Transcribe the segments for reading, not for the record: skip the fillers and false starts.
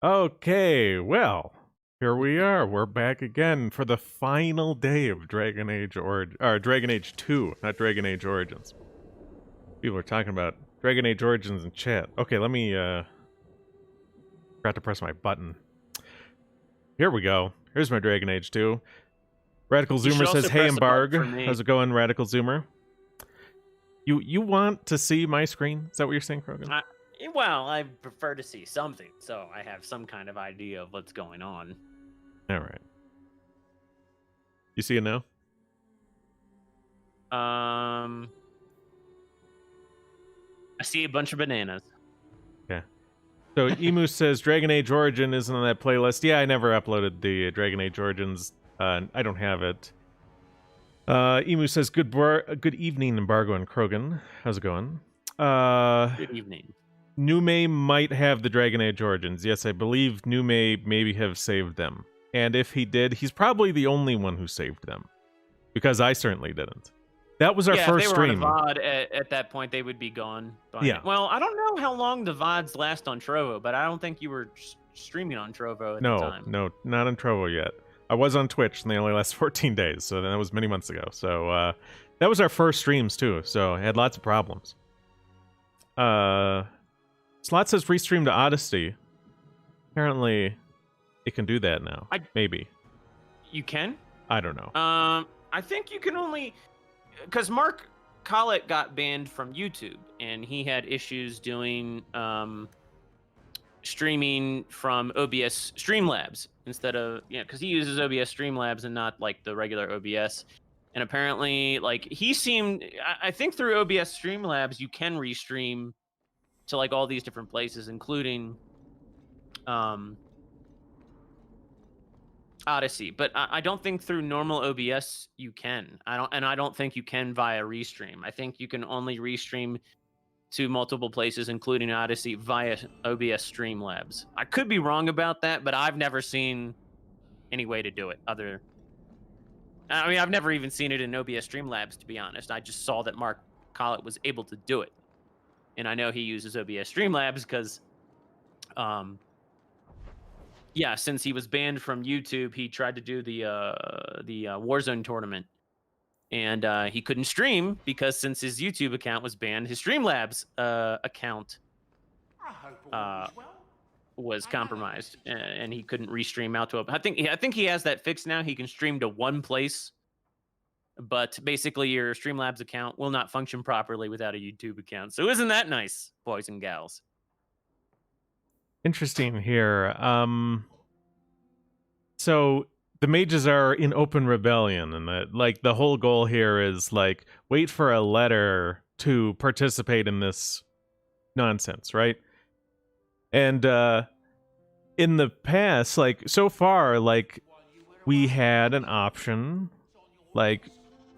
Okay, well, here we are. We're back again for the final day of Dragon Age Dragon Age 2, not Dragon Age Origins. People are talking about Dragon Age Origins in chat. Okay, let me forgot to press my button. Here we go. Here's my Dragon Age 2. Radical You should Zoomer says, also "Hey press the button for Embarg, me. how's it going, Radical Zoomer?" You want to see my screen? Is that what you're saying, Krogan? Well, I prefer to see something, so I have some kind of idea of what's going on. All right. You see it now? I see a bunch of bananas. Yeah. So Emu says Dragon Age Origin isn't on that playlist. Yeah, I never uploaded the Dragon Age Origins. I don't have it. Emu says good evening, Embargo and Krogan. How's it going? Good evening. Nume might have the Dragon Age Origins. Yes, I believe Nume maybe have saved them. And if he did, he's probably the only one who saved them. Because I certainly didn't. That was our first if they were stream. on a VOD at that point, they would be gone. Yeah. Well, I don't know how long the VODs last on Trovo, but I don't think you were streaming on Trovo at the time. No, not on Trovo yet. I was on Twitch, and they only last 14 days, so that was many months ago. So that was our first streams, too, so I had lots of problems. Slot says restream to Odyssey. Apparently, it can do that now. Maybe. You can? I don't know. I think you can only... Because Mark Collett got banned from YouTube, and he had issues doing streaming from OBS Streamlabs instead of... Yeah, because he uses OBS Streamlabs and not, like, the regular OBS. And apparently, like, he seemed... I think through OBS Streamlabs, you can restream to, like, all these different places, including... Odyssey, but I don't think through normal OBS you can. I don't think you can via restream. I think you can only restream to multiple places, including Odyssey, via OBS Streamlabs. I could be wrong about that, but I've never seen any way to do it. I mean, I've never even seen it in OBS Streamlabs, to be honest. I just saw that Mark Collett was able to do it, and I know he uses OBS Streamlabs because, yeah, since he was banned from YouTube, he tried to do the Warzone tournament, and he couldn't stream because since his YouTube account was banned, his Streamlabs account was compromised, and he couldn't restream out to a. I think he has that fixed now. He can stream to one place, but basically your Streamlabs account will not function properly without a YouTube account. So isn't that nice, boys and gals? Interesting here. So the mages are in open rebellion, and the whole goal here is like wait for a letter to participate in this nonsense, right? And in the past, like so far, like we had an option, like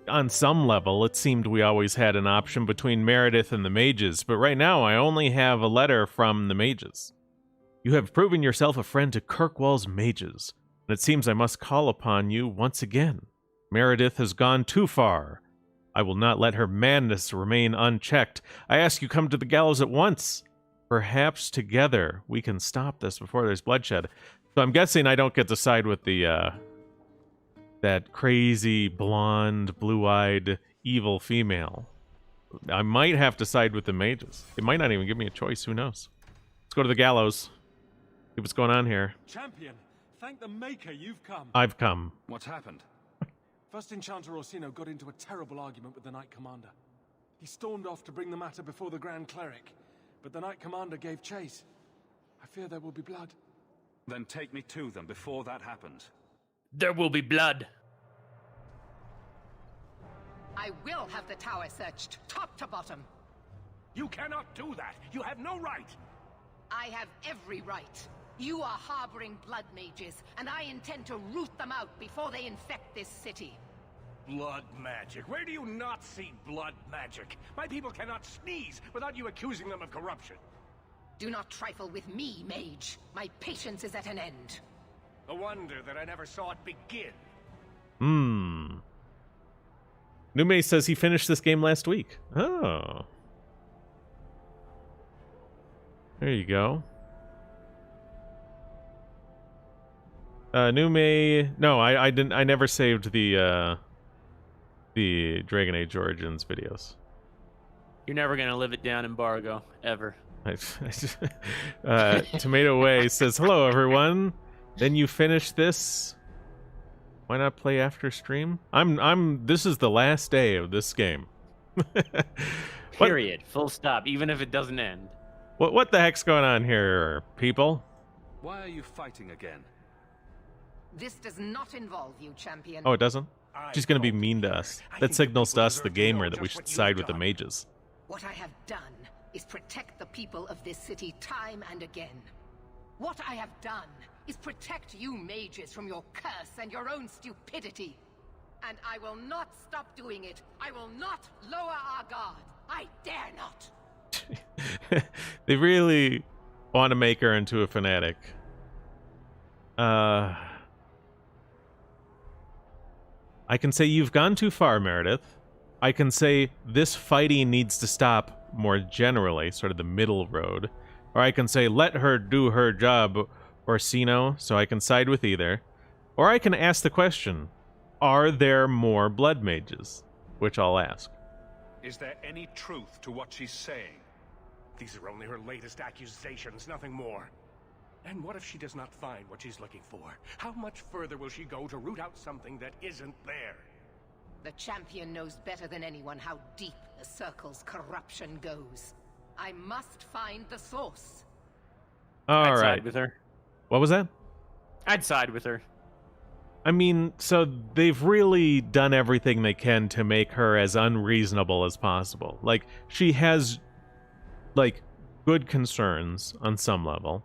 on some level, it seemed we always had an option between Meredith and the mages, but right now I only have a letter from the mages. You have proven yourself a friend to Kirkwall's mages, and it seems I must call upon you once again. Meredith has gone too far. I will not let her madness remain unchecked. I ask you come to the gallows at once. Perhaps together we can stop this before there's bloodshed. So I'm guessing I don't get to side with the, that crazy, blonde, blue-eyed, evil female. I might have to side with the mages. It might not even give me a choice, who knows? Let's go to the gallows. See what's going on here. Champion, thank the Maker you've come. I've come. What's happened? First Enchanter Orsino got into a terrible argument with the Knight Commander. He stormed off to bring the matter before the Grand Cleric, but the Knight Commander gave chase. I fear there will be blood. Then take me to them before that happens. There will be blood. I will have the tower searched, top to bottom. You cannot do that! You have no right! I have every right. You are harboring blood mages, and I intend to root them out before they infect this city. Blood magic? Where do you not see blood magic? My people cannot sneeze without you accusing them of corruption. Do not trifle with me, mage. My patience is at an end. A wonder that I never saw it begin. Nume says he finished this game last week. Oh. There you go. New May. No, I didn't. I never saved the Dragon Age Origins videos. You're never gonna live it down, embargo, ever. Tomato Way says, "Hello, everyone. Then you finish this. Why not play after stream? This is the last day of this game. Period. Full stop. Even if it doesn't end. What the heck's going on here, people? Why are you fighting again? This does not involve you, champion. Oh, it doesn't? She's gonna be mean to us. That signals to us, the people deserve to know gamer, that we just should what you've side with the done. mages. What I have done is protect the people of this city time and again. What I have done is protect you mages from your curse and your own stupidity. And I will not stop doing it. I will not lower our guard. I dare not. They really want to make her into a fanatic. I can say you've gone too far, Meredith. I can say this fighting needs to stop more generally, sort of the middle road. Or I can say let her do her job, Orsino, so I can side with either. Or I can ask the question, are there more blood mages? Which I'll ask. Is there any truth to what she's saying? These are only her latest accusations, nothing more. And what if she does not find what she's looking for? How much further will she go to root out something that isn't there? The champion knows better than anyone how deep the circle's corruption goes. I must find the source. All I'd right. side with her. What was that? I'd side with her. I mean, so they've really done everything they can to make her as unreasonable as possible. Like, she has, like, good concerns on some level.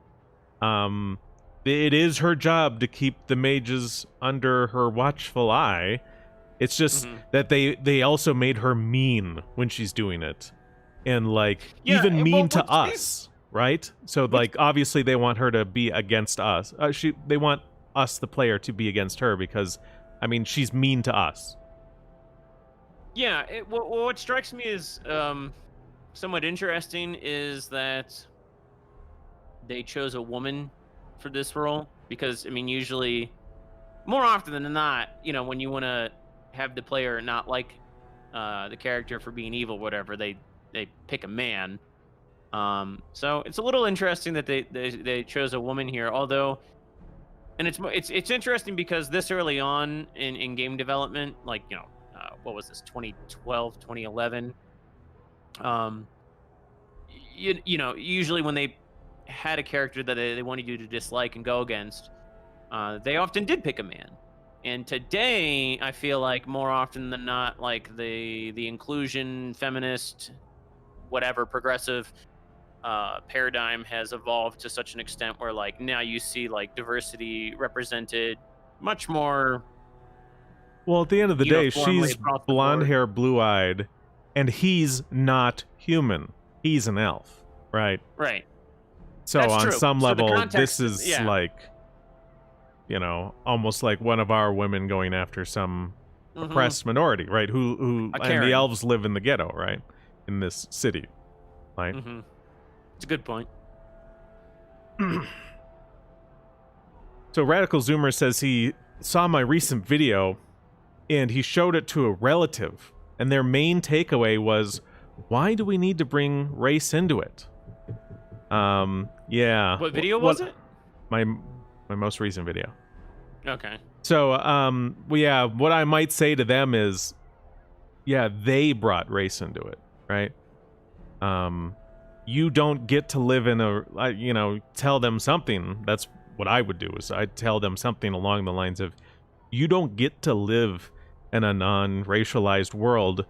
It is her job to keep the mages under her watchful eye. It's just that they also made her mean when she's doing it. And, like, Yeah, even mean well, to what's us, right? So, like, obviously they want her to be against us. They want us, the player, to be against her because, I mean, she's mean to us. Yeah, what strikes me as somewhat interesting is that they chose a woman for this role because, I mean, usually, more often than not, you know, when you want to have the player not like the character for being evil, whatever, they pick a man. So it's a little interesting that they chose a woman here, although, and it's interesting because this early on in game development, like, you know, what was this, 2012, 2011? You know, usually when they had a character that they wanted you to dislike and go against, they often did pick a man. And today, I feel like more often than not, like the inclusion, feminist, whatever, progressive paradigm has evolved to such an extent where, like, now you see, like, diversity represented much more. Well, at the end of the day, uniformly she's across the blonde board. hair, blue-eyed, and he's not human. He's an elf, right? Right. So That's on true. some So the level, context- this is yeah. like, you know, almost like one of our women going after some Mhm. oppressed minority, right? Who A and Karen. the elves live in the ghetto, right? In this city, right? Mhm. It's a good point. So Radical Zoomer says he saw my recent video and he showed it to a relative, and their main takeaway was, why do we need to bring race into it? Yeah. What video was it? My most recent video. Okay. So, well, yeah, what I might say to them is, yeah, they brought race into it, right? You don't get to live in a, you know, tell them something. That's what I would do, is I'd tell them something along the lines of, you don't get to live in a non-racialized world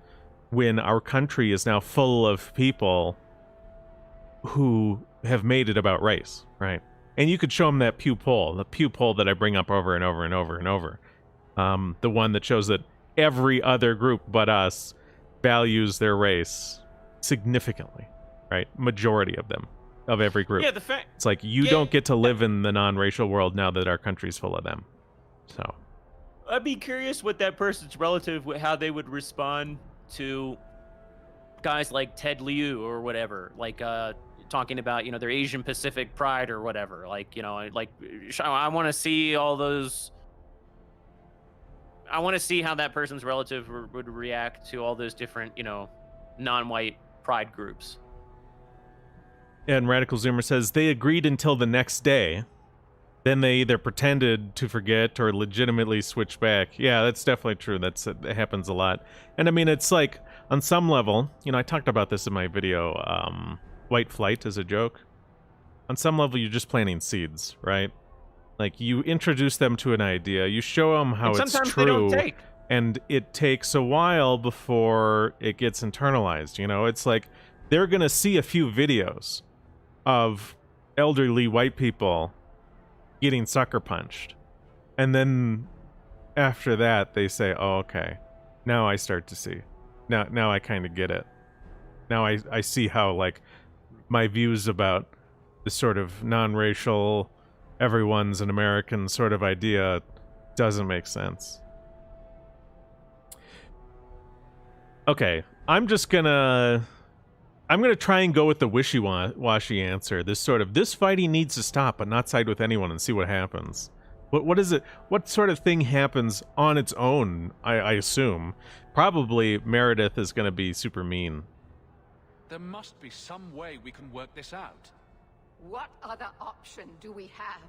when our country is now full of people who have made it about race, right? And you could show them that the Pew poll that I bring up over and over and over and over. The one that shows that every other group but us values their race significantly, right? Majority of them, of every group. Yeah, the fact. It's like, you Yeah. don't get to live in the non-racial world now that our country's full of them. So, I'd be curious what that person's relative, how they would respond to guys like Ted Liu or whatever, like talking about, you know, their Asian Pacific pride or whatever. Like, you know, like I want to see all those. I want to see how that person's relative would react to all those different, you know, non-white pride groups. And Radical Zoomer says they agreed until the next day. Then they either pretended to forget or legitimately switched back. Yeah, that's definitely true. It happens a lot. And I mean, it's like, on some level, you know, I talked about this in my video, White Flight as a joke. On some level, you're just planting seeds, right? Like, you introduce them to an idea, you show them how it's sometimes true, they don't take. and it takes a while before it gets internalized, you know? It's like, they're gonna see a few videos of elderly white people getting sucker punched. And then after that, they say, oh, okay, now I start to see. Now I kind of get it. Now I see how, like, my views about this sort of non-racial, everyone's an American sort of idea doesn't make sense. Okay, I'm gonna try and go with the wishy-washy answer. This fighting needs to stop, but not side with anyone, and see what happens. What is it? What sort of thing happens on its own? I assume probably Meredith is gonna be super mean. There must be some way we can work this out. What other option do we have?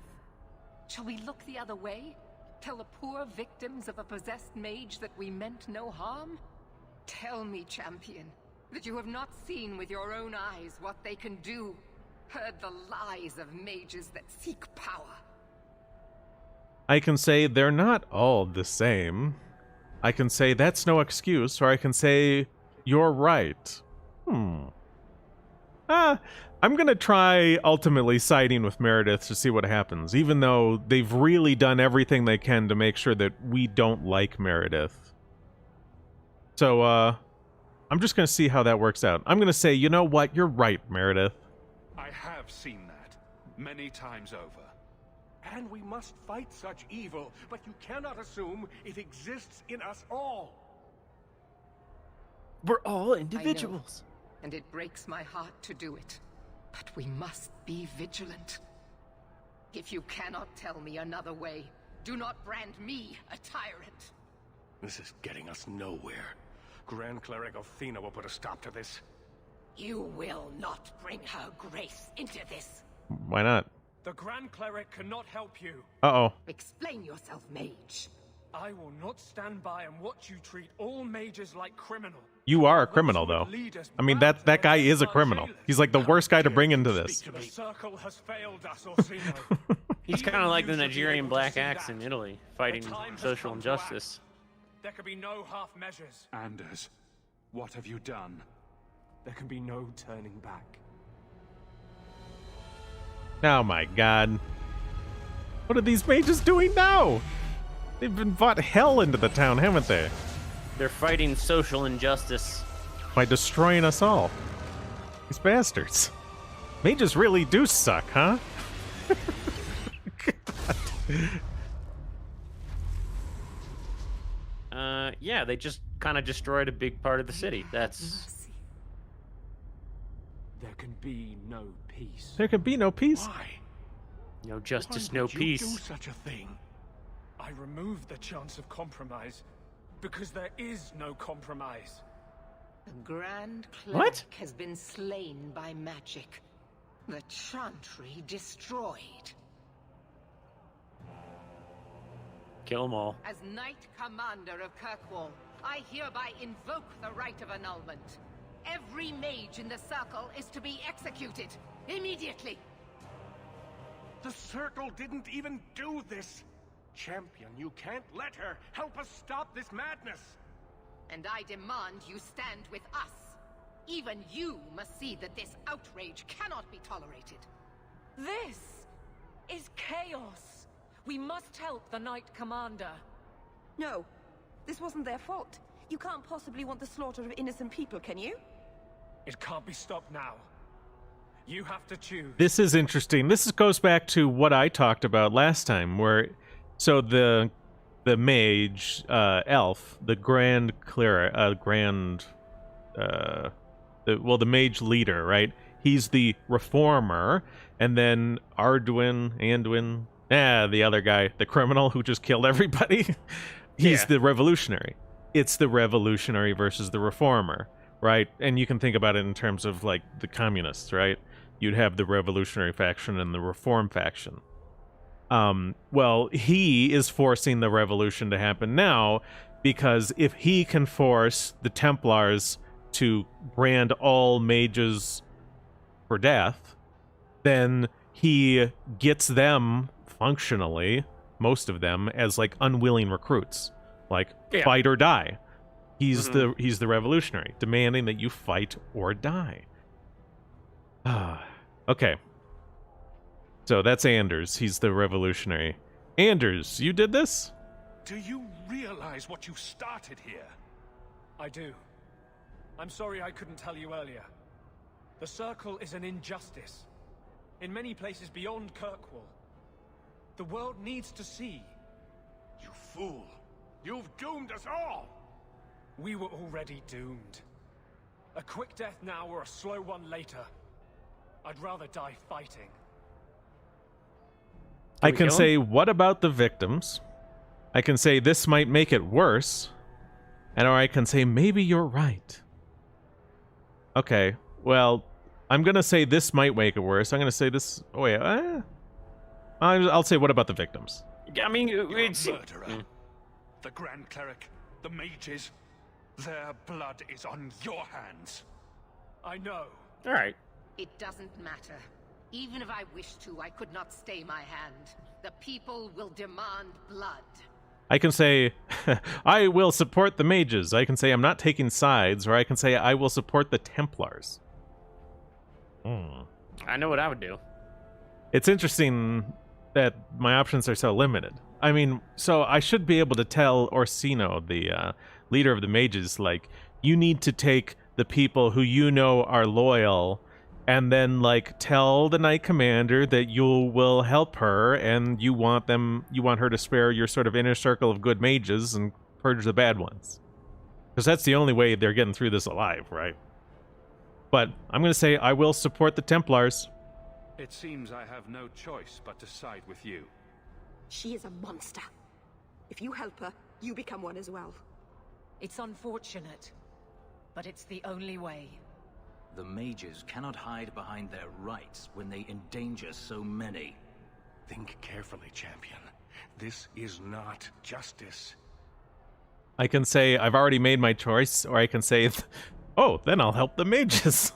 Shall we look the other way? Tell the poor victims of a possessed mage that we meant no harm? Tell me, champion, that you have not seen with your own eyes what they can do, heard the lies of mages that seek power. I can say they're not all the same. I can say that's no excuse, or I can say you're right. I'm gonna try ultimately siding with Meredith to see what happens, even though they've really done everything they can to make sure that we don't like Meredith. So, I'm just gonna see how that works out. I'm gonna say, you know what, you're right, Meredith. I have seen that many times over. And we must fight such evil, but you cannot assume it exists in us all. We're all individuals. And it breaks my heart to do it. But we must be vigilant. If you cannot tell me another way, do not brand me a tyrant. This is getting us nowhere. Grand Cleric Athena will put a stop to this. You will not bring her grace into this. Why not? The Grand Cleric cannot help you. Uh-oh. Explain yourself, mage. I will not stand by and watch you treat all mages like criminal. You are a criminal, though. I mean, that guy is a criminal. He's like the worst guy to bring into this. The circle has failed us, Orsino. He's kind of like the Nigerian Black Axe in Italy, fighting The time has social come to act. injustice. There can be no half measures. Anders, what have you done? There can be no turning back. Oh my god. What are these mages doing now? They've been brought hell into the town, haven't they? They're fighting social injustice. By destroying us all. These bastards. Mages really do suck, huh? Yeah, they just kind of destroyed a big part of the city. That's Mercy. There can be no peace. There can be no peace. Why? no justice, Why no would you peace. do such a thing? I removed the chance of compromise because there is no compromise. The Grand Cleric What? has been slain by magic. The Chantry destroyed. Kill them all. As Knight Commander of Kirkwall, I hereby invoke the right of annulment. Every mage in the Circle is to be executed, immediately. The Circle didn't even do this. Champion, you can't let her. Help us stop this madness. And I demand you stand with us. Even you must see that this outrage cannot be tolerated. This is chaos. We must help the Knight Commander. No, this wasn't their fault. You can't possibly want the slaughter of innocent people, can you? It can't be stopped now. You have to choose. This is interesting. This goes back to what I talked about last time, where so the mage elf, the grand cleric, the mage leader, right? he's the reformer, and then Anduin, the other guy, the criminal who just killed everybody, he's Yeah. the revolutionary. It's the revolutionary versus the reformer, right? And you can think about it in terms of like the communists, right? You'd have the revolutionary faction and the reform faction. Well, he is forcing the revolution to happen now, because if he can force the Templars to brand all mages for death, then he gets them functionally, most of them, as like unwilling recruits, like fight or die. He's the revolutionary, demanding that you fight or die. Okay. So that's Anders. He's the revolutionary. Anders, you did this? Do you realize what you started here? I do. I'm sorry I couldn't tell you earlier. The Circle is an injustice. In many places beyond Kirkwall. The world needs to see. You fool! You've doomed us all! We were already doomed. A quick death now or a slow one later. I'd rather die fighting. I can say, what about the victims? I can say, this might make it worse. Or I can say, maybe you're right. Okay, well, I'm going to say this might make it worse. I'm going to say this... Oh, wait. I'll say, what about the victims? I mean, You're it's... a murderer. The Grand Cleric, the mages, their blood is on your hands. I know. All right. It doesn't matter. Even if I wished to, I could not stay my hand. The people will demand blood. I can say, I will support the mages. I can say, I'm not taking sides. Or I can say, I will support the Templars. I know what I would do. It's interesting that my options are so limited. I mean, so I should be able to tell Orsino, the leader of the mages, like, you need to take the people who you know are loyal, and then, like, tell the Knight Commander that you will help her, and you want her to spare your sort of inner circle of good mages and purge the bad ones. Because that's the only way they're getting through this alive, right? But I'm going to say I will support the Templars. It seems I have no choice but to side with you. She is a monster. If you help her, you become one as well. It's unfortunate, but it's the only way. The mages cannot hide behind their rights when they endanger so many. Think carefully, champion. This is not justice. I can say I've already made my choice, or I can say, oh, then I'll help the mages.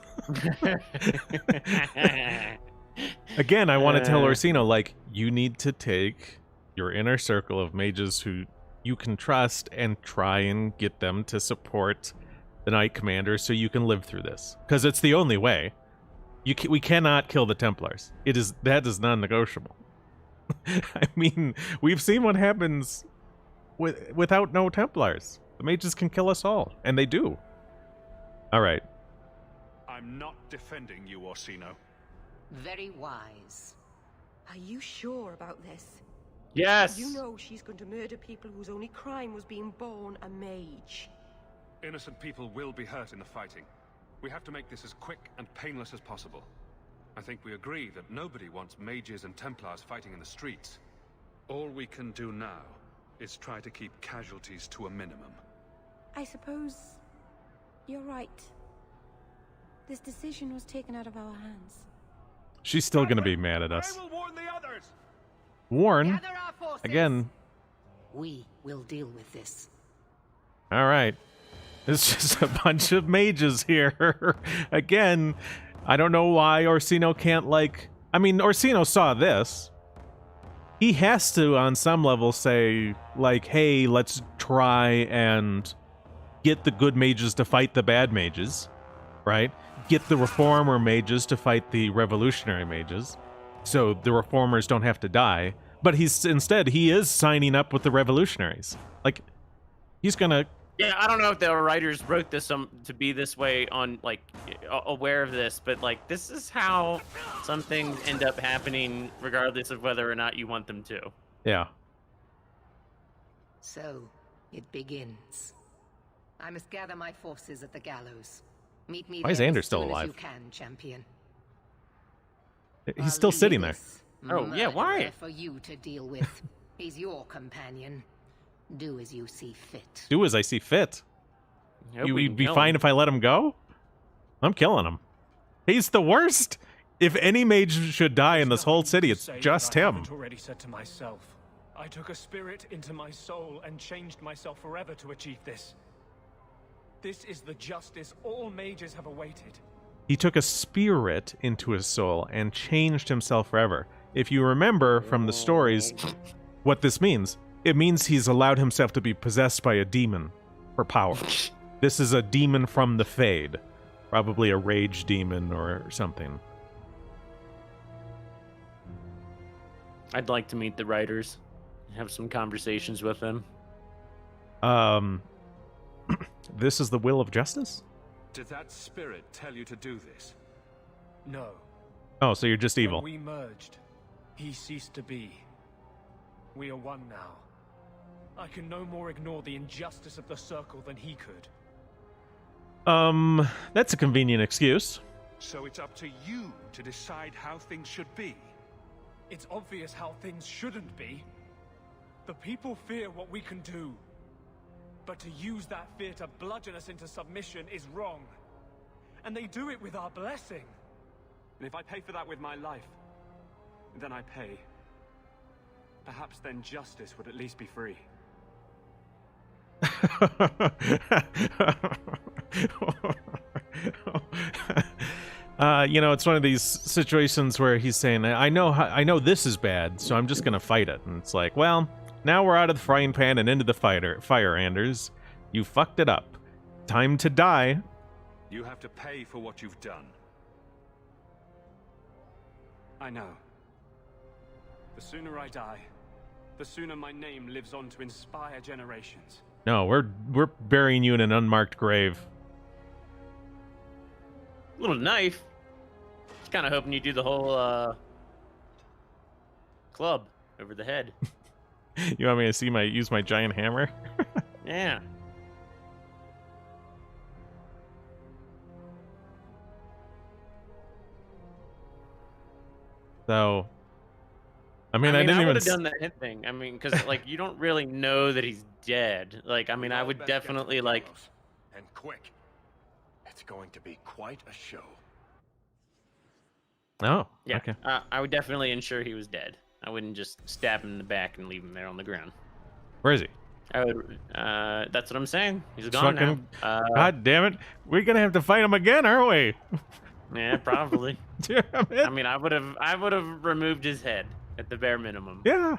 Again, I want to tell Orsino, like, you need to take your inner circle of mages who you can trust and try and get them to support the Knight Commander so you can live through this. Because it's the only way. We cannot kill the Templars. That is non-negotiable. I mean, we've seen what happens without no Templars. The mages can kill us all, and they do. All right. I'm not defending you, Orsino. Very wise. Are you sure about this? Yes. You know she's going to murder people whose only crime was being born a mage. Innocent people will be hurt in the fighting. We have to make this as quick and painless as possible. I think we agree that nobody wants mages and Templars fighting in the streets. All we can do now is try to keep casualties to a minimum. I suppose you're right. This decision was taken out of our hands. She's still going to be mad at us. I will warn the others. Warn? Gather our forces. Again. We will deal with this. All right. It's just a bunch of mages here. Again, I don't know why Orsino can't, like... I mean, Orsino saw this. He has to, on some level, say, like, hey, let's try and get the good mages to fight the bad mages, right? Get the reformer mages to fight the revolutionary mages, so the reformers don't have to die. But instead, he is signing up with the revolutionaries. Like, he's gonna... Yeah, I don't know if the writers wrote this to be this way on, like, aware of this, but, like, this is how some things end up happening regardless of whether or not you want them to. Yeah. So, it begins. I must gather my forces at the gallows. Meet me Why is there Anders as still soon as alive? you can, champion. He's still sitting there. Oh, yeah, why? For you to deal with. He's your companion. Do as you see fit. Do as I see fit. Hope we You'd can be kill fine him. if I let him go? I'm killing him. He's the worst. If any mage should die in this whole city, it's just him. I've already said to myself. I took a spirit into my soul and changed myself forever to achieve this. This is the justice all mages have awaited. He took a spirit into his soul and changed himself forever. If you remember from the stories what this means, it means he's allowed himself to be possessed by a demon for power. This is a demon from the Fade. Probably a rage demon or something. I'd like to meet the writers, have some conversations with them. This is the will of justice? Did that spirit tell you to do this? No. Oh, so you're just evil. When we merged, he ceased to be. We are one now. I can no more ignore the injustice of the Circle than he could. That's a convenient excuse. So it's up to you to decide how things should be. It's obvious how things shouldn't be. The people fear what we can do. But to use that fear to bludgeon us into submission is wrong. And they do it with our blessing. And if I pay for that with my life, then I pay. Perhaps then justice would at least be free. It's one of these situations where he's saying, I know this is bad, so I'm just gonna fight it. And it's like, well, now we're out of the frying pan and into the fire, Anders. You fucked it up. Time to die. You have to pay for what you've done. I know. The sooner I die, the sooner my name lives on to inspire generations. No, we're burying you in an unmarked grave. Little knife. Just kind of hoping you do the whole club over the head. You want me to use my giant hammer? Yeah. So, I didn't I even. would have done the hit thing. Because like you don't really know that he's dead. Like, I would definitely like. And quick. It's going to be quite a show. Oh, Yeah. okay. I would definitely ensure he was dead. I wouldn't just stab him in the back and leave him there on the ground. Where is he? I would. That's what I'm saying. He's gone now. God damn it! We're gonna have to fight him again, aren't we? Yeah, probably. Damn it. I would have removed his head at the bare minimum. Yeah.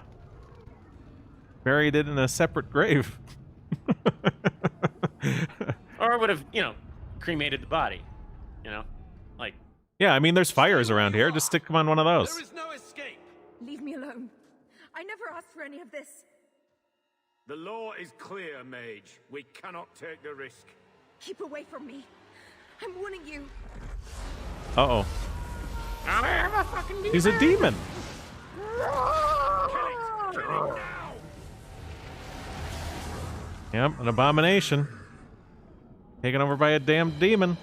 Buried it in a separate grave. Or I would have, cremated the body. Like. Yeah, there's fires around here. Just stick them on one of those. There is no escape. Leave me alone. I never asked for any of this. The law is clear, mage. We cannot take the risk. Keep away from me. I'm warning you. Uh-oh. I'll ever fucking do He's a that. demon. Kill it now. Yep, an abomination. Taken over by a damn demon.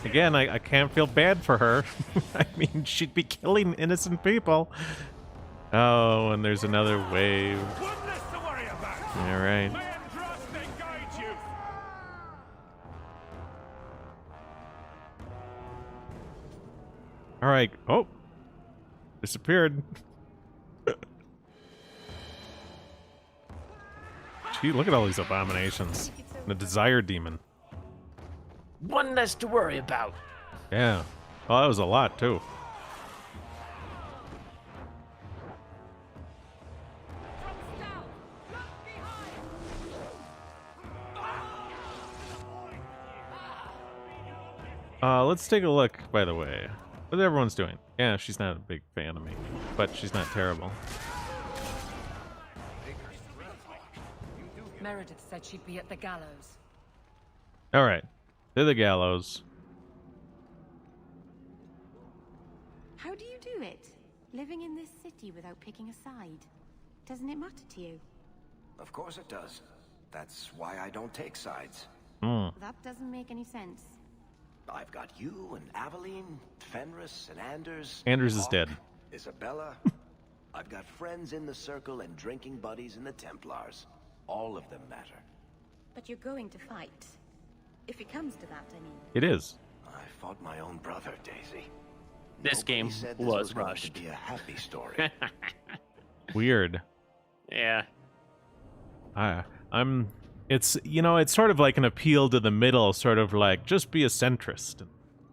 Again, I can't feel bad for her. She'd be killing innocent people. Oh, and there's another wave. One less to worry about. All right. May Andraste guide you. All right. Oh. Disappeared. Gee, look at all these abominations. The desire demon. One less to worry about. Yeah. Oh, that was a lot, too. Let's take a look, by the way. What everyone's doing. Yeah, she's not a big fan of me, but she's not terrible. Meredith said she'd be at the gallows. All right. To the gallows. How do you do it? Living in this city without picking a side? Doesn't it matter to you? Of course it does. That's why I don't take sides. That doesn't make any sense. I've got you and Aveline, Fenris and Anders. Anders is Hawk, dead. Isabella. I've got friends in the Circle and drinking buddies in the Templars. All of them matter. But you're going to fight. If it comes to that, I mean. It is. I fought my own brother, Daisy. This Nobody game said this was going rushed. to be a happy story. Weird. Yeah. It's, you know, it's sort of like an appeal to the middle, sort of like, just be a centrist. You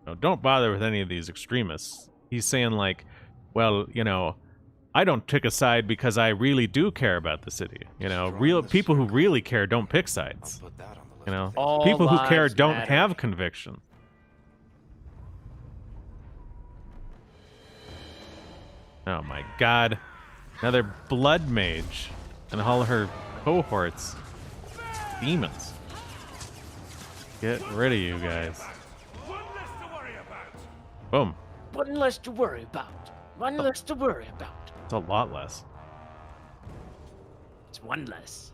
know, don't bother with any of these extremists. He's saying like, well, you know, I don't pick a side because I really do care about the city. You know, real people who really care don't pick sides. Put that on the list You know, of things. All people who care lives don't matter. have conviction. Oh my god. Another blood mage. And all her cohorts. Demons. Get rid of you guys. One less to worry about. Boom. One less to worry about. One less to worry about. It's a lot less. It's one less.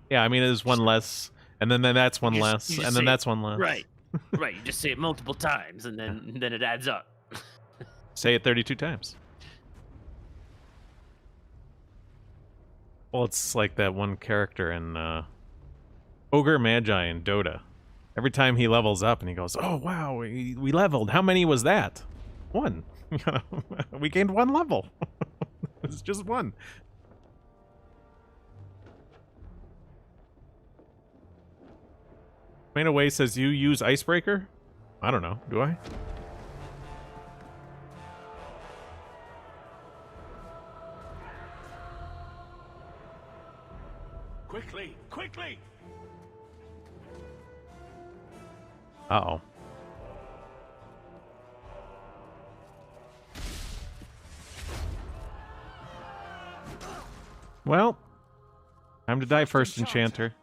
Yeah, I mean, it is one less, and then that's one You just- less, you just and say then it. that's one less. Right. Right. You just say it multiple times, and then it adds up. Say it 32 times. Well, it's like that one character in Ogre Magi in Dota. Every time he levels up and he goes, oh, wow, we leveled. How many was that? One. We gained one level. It's just one. Main Away says you use Icebreaker? I don't know. Do I? Quickly, quickly! Uh-oh. Well, time to die first, Enchanter.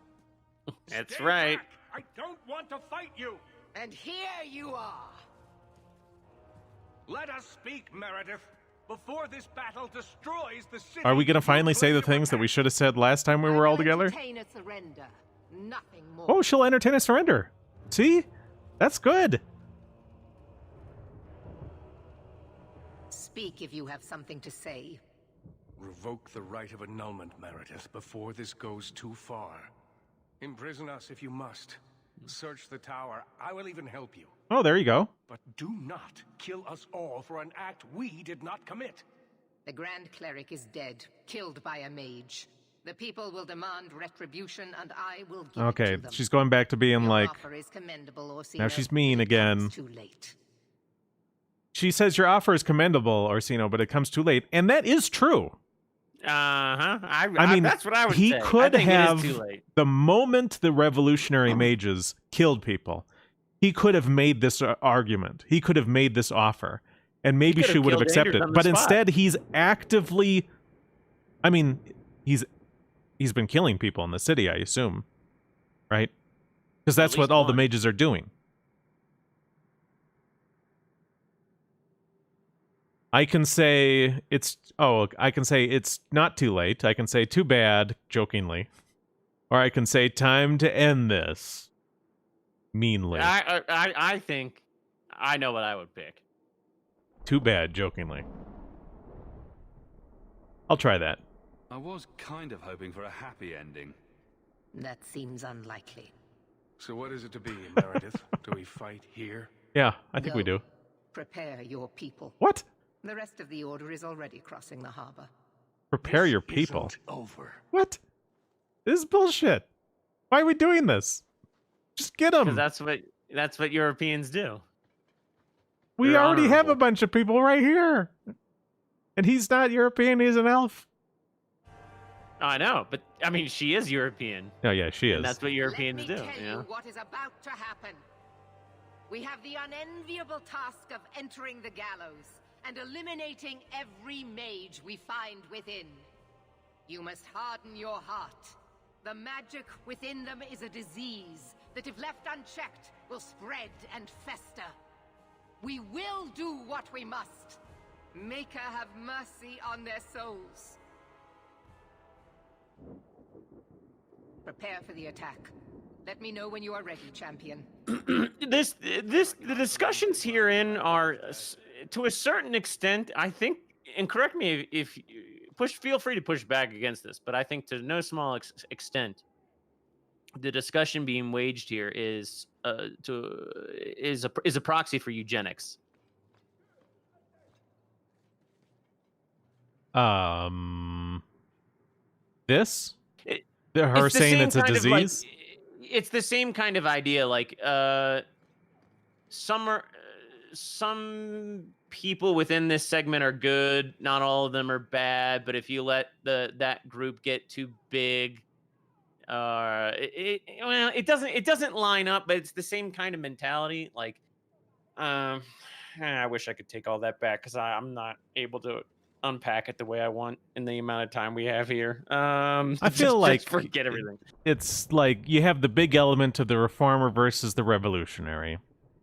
That's Stay right. back. I don't want to fight you. And here you are. Let us speak, Meredith, before this battle destroys the city. Are we going to finally say the things that we should have said last time we were all I will together? entertain a surrender. Nothing more. Oh, she'll entertain a surrender. See? That's good. Speak if you have something to say. Revoke the right of annulment, Meredith, before this goes too far. Imprison us if you must. Search the tower. I will even help you. Oh, there you go. But do not kill us all for an act we did not commit. The Grand Cleric is dead, killed by a mage. The people will demand retribution, and I will give it Okay, to them. she's going back to being Your like, offer is commendable, Orsino, now she's mean but it again. comes too late. She says your offer is commendable, Orsino, but it comes too late. And that is true. I mean, that's what I would he say. could I think have, it is too late. the moment the revolutionary mages killed people, he could have made this argument. He could have made this offer. And maybe could she have would have killed accepted. Anders on the But spot. instead, he's actively... I mean, he's been killing people in the city, I assume. Right? Because that's what least all the one. mages are doing. I can say it's not too late. I can say too bad, jokingly. Or I can say time to end this, meanly. I think I know what I would pick. Too bad, jokingly. I'll try that. I was kind of hoping for a happy ending. That seems unlikely. So what is it to be, Meredith? Do we fight here? Yeah, I think we Go. do. Prepare your people. What? The rest of the Order is already crossing the harbor. Prepare This your people. isn't over. What? This is bullshit. Why are we doing this? Just get them. Because that's what Europeans do. We they're already have a honorable. bunch of people right here. And he's not European, he's an elf. I know, but I mean, she is European, Oh, yeah, she is. and that's what Europeans Let me do. tell You know? you what is about to happen. We have the unenviable task of entering the gallows and eliminating every mage we find within. You must harden your heart. The magic within them is a disease that, if left unchecked, will spread and fester. We will do what we must. Make her have mercy on their souls. Prepare for the attack. Let me know when you are ready, champion. The discussions herein are, to a certain extent, I think, and correct me if feel free to push back against this, but I think to no small extent, the discussion being waged here is a proxy for eugenics. This? It, Her it's the saying same it's a kind of, like, disease? it's the same kind of idea. Like, some people within this segment are good. Not all of them are bad. But if you let that group get too big, it doesn't line up. But it's the same kind of mentality. Like, I wish I could take all that back because I'm not able to unpack it the way I want in the amount of time we have here. I feel like just forget everything. It's like you have the big element of the reformer versus the revolutionary.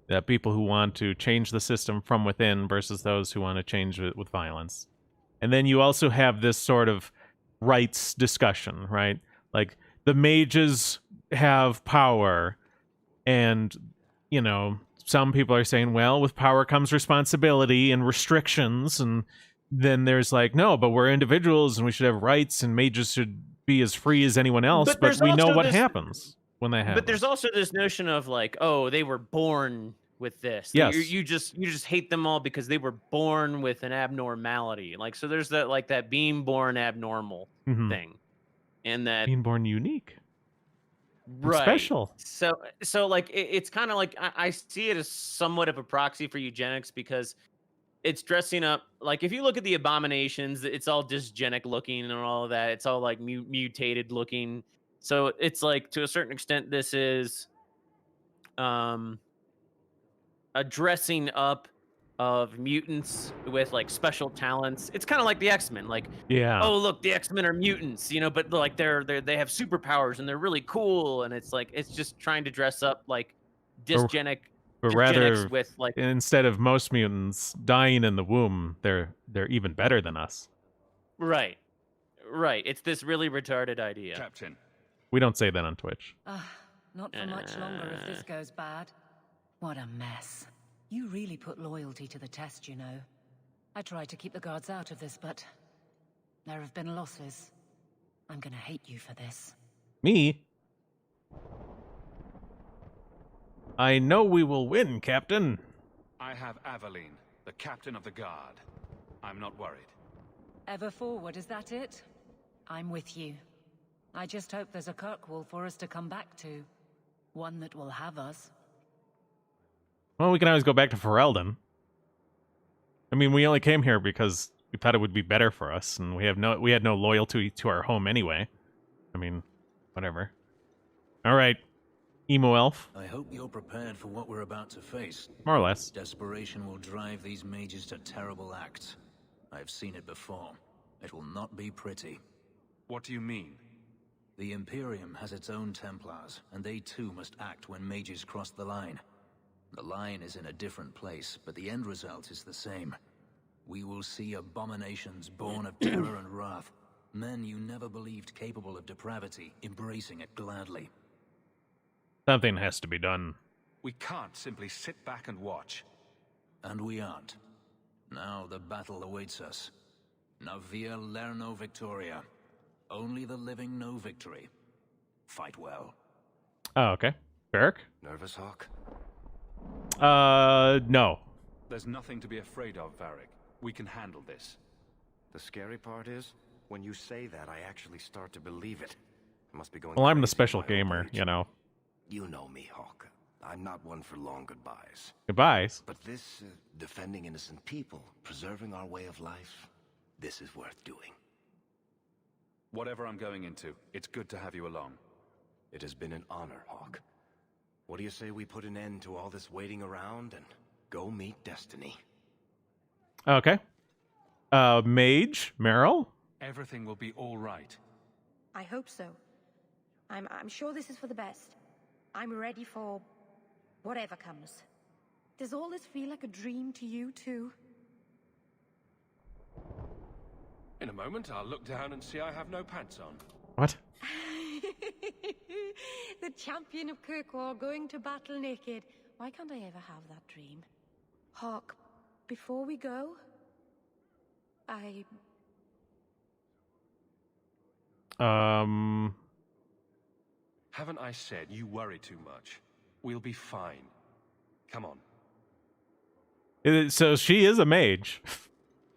That people who want to change the system from within versus those who want to change it with violence. And then you also have this sort of rights discussion, right? Like the mages have power, and, you know, some people are saying, well, with power comes responsibility and restrictions, and then there's like, no, but we're individuals and we should have rights, and mages should be as free as anyone else. But we know what happens when they have. But there's also this notion of like, oh, they were born with this. Yes. You just hate them all because they were born with an abnormality. Like, so there's that being born abnormal thing, and that being born unique, right? Special. So like it's kind of like I see it as somewhat of a proxy for eugenics because it's dressing up like, if you look at the abominations, it's all dysgenic looking and all of that. It's all like mutated looking. So it's like, to a certain extent, this is a dressing up of mutants with like special talents. It's kind of like the X-Men, like, yeah, oh look, the X-Men are mutants, you know, but like they have superpowers and they're really cool, and it's like it's just trying to dress up like dysgenic. But rather, with like, instead of most mutants dying in the womb, they're even better than us. Right. It's this really retarded idea. Captain. We don't say that on Twitch. Not for much longer if this goes bad. What a mess. You really put loyalty to the test, you know. I tried to keep the guards out of this, but there have been losses. I'm gonna hate you for this. Me? I know we will win, Captain. I have Aveline, the captain of the guard. I'm not worried. Ever forward, is that it? I'm with you. I just hope there's a Kirkwall for us to come back to. One that will have us. Well, we can always go back to Ferelden. I mean, we only came here because we thought it would be better for us, and we had no loyalty to our home anyway. I mean, whatever. All right. Emo elf. I hope you're prepared for what we're about to face. More or less. Desperation will drive these mages to terrible acts. I've seen it before. It will not be pretty. What do you mean? The Imperium has its own Templars, and they too must act when mages cross the line. The line is in a different place, but the end result is the same. We will see abominations born of terror and wrath. Men you never believed capable of depravity, embracing it gladly. Something has to be done. We can't simply sit back and watch. And we aren't. Now the battle awaits us. Navia Lerno Victoria. Only the living know victory. Fight well. Oh, okay. Beric? Nervous, Hawk? No. There's nothing to be afraid of, Varric. We can handle this. The scary part is, when you say that, I actually start to believe it. I must be going. Well, I'm the crazy special in my old gamer, age. you know. You know me, Hawk. I'm not one for long goodbyes. Goodbyes? But this, defending innocent people, preserving our way of life, this is worth doing. Whatever I'm going into, it's good to have you along. It has been an honor, Hawk. What do you say we put an end to all this waiting around and go meet destiny? Okay. Mage? Meryl? Everything will be all right. I hope so. I'm sure this is for the best. I'm ready for whatever comes. Does all this feel like a dream to you, too? In a moment, I'll look down and see I have no pants on. What? The champion of Kirkwall going to battle naked. Why can't I ever have that dream? Hawk, before we go, Haven't I said you worry too much? We'll be fine. Come on. So she is a mage.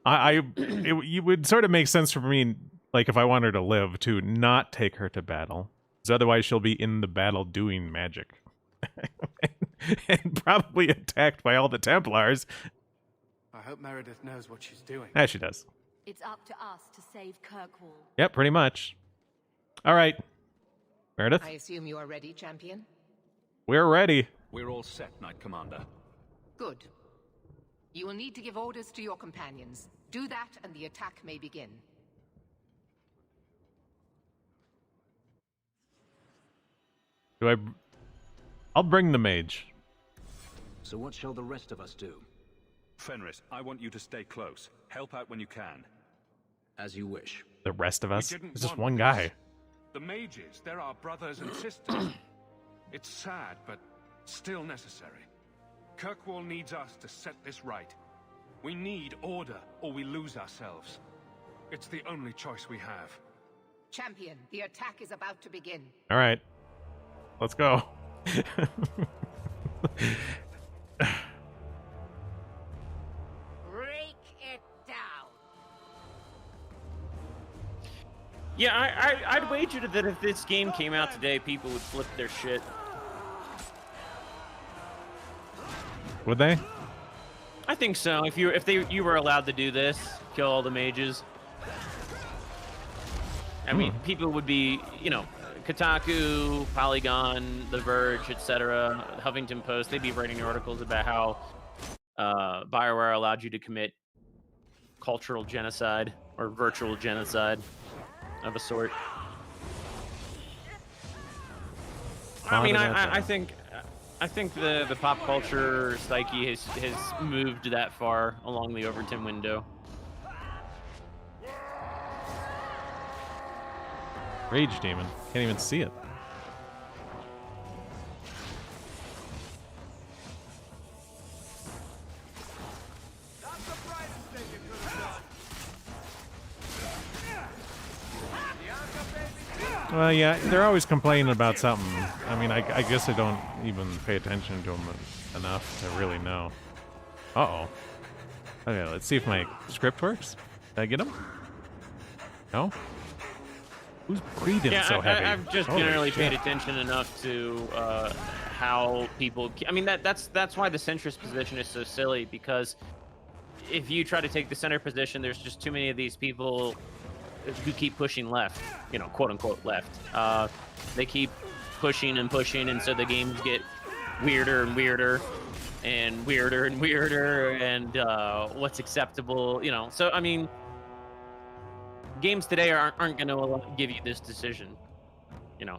It would sort of make sense for me, like if I want her to live, to not take her to battle, because otherwise she'll be in the battle doing magic, and probably attacked by all the Templars. I hope Meredith knows what she's doing. Yeah, she does. It's up to us to save Kirkwall. Yep, pretty much. All right, Meredith, I assume you are ready, champion? we're ready. We're all set, Knight Commander. Good. You will need to give orders to your companions. Do that and the attack may begin. I'll bring the mage. So what shall the rest of us do? Fenris, I want you to stay close. Help out when you can. As you wish. The rest of us? didn't There's just want one this. guy. The mages, they're our brothers and sisters. It's sad, but still necessary. Kirkwall needs us to set this right. We need order, or we lose ourselves. It's the only choice we have. Champion, the attack is about to begin. All right, let's go. Break it down. Yeah, I'd wager that if this game came out today, people would flip their shit. Would they? I think so. If you were allowed to do this, kill all the mages. I mean, people would be, Kotaku, Polygon, The Verge, etc., Huffington Post. They'd be writing articles about how BioWare allowed you to commit cultural genocide or virtual genocide of a sort. I mean, I think the pop culture psyche has moved that far along the Overton window. Rage demon. Can't even see it. Well, yeah, they're always complaining about something. I mean, I guess I don't even pay attention to them enough to really know. Uh-oh. Okay, let's see if my script works. Did I get him? No? Who's breathing so heavy? I've just Holy generally shit. paid attention enough to how people... I mean, that's why the centrist position is so silly, because if you try to take the center position, there's just too many of these people who keep pushing left, quote-unquote left. They keep pushing and pushing, and so the games get weirder and weirder and weirder and weirder, and what's acceptable, So, I mean, games today aren't going to give you this decision.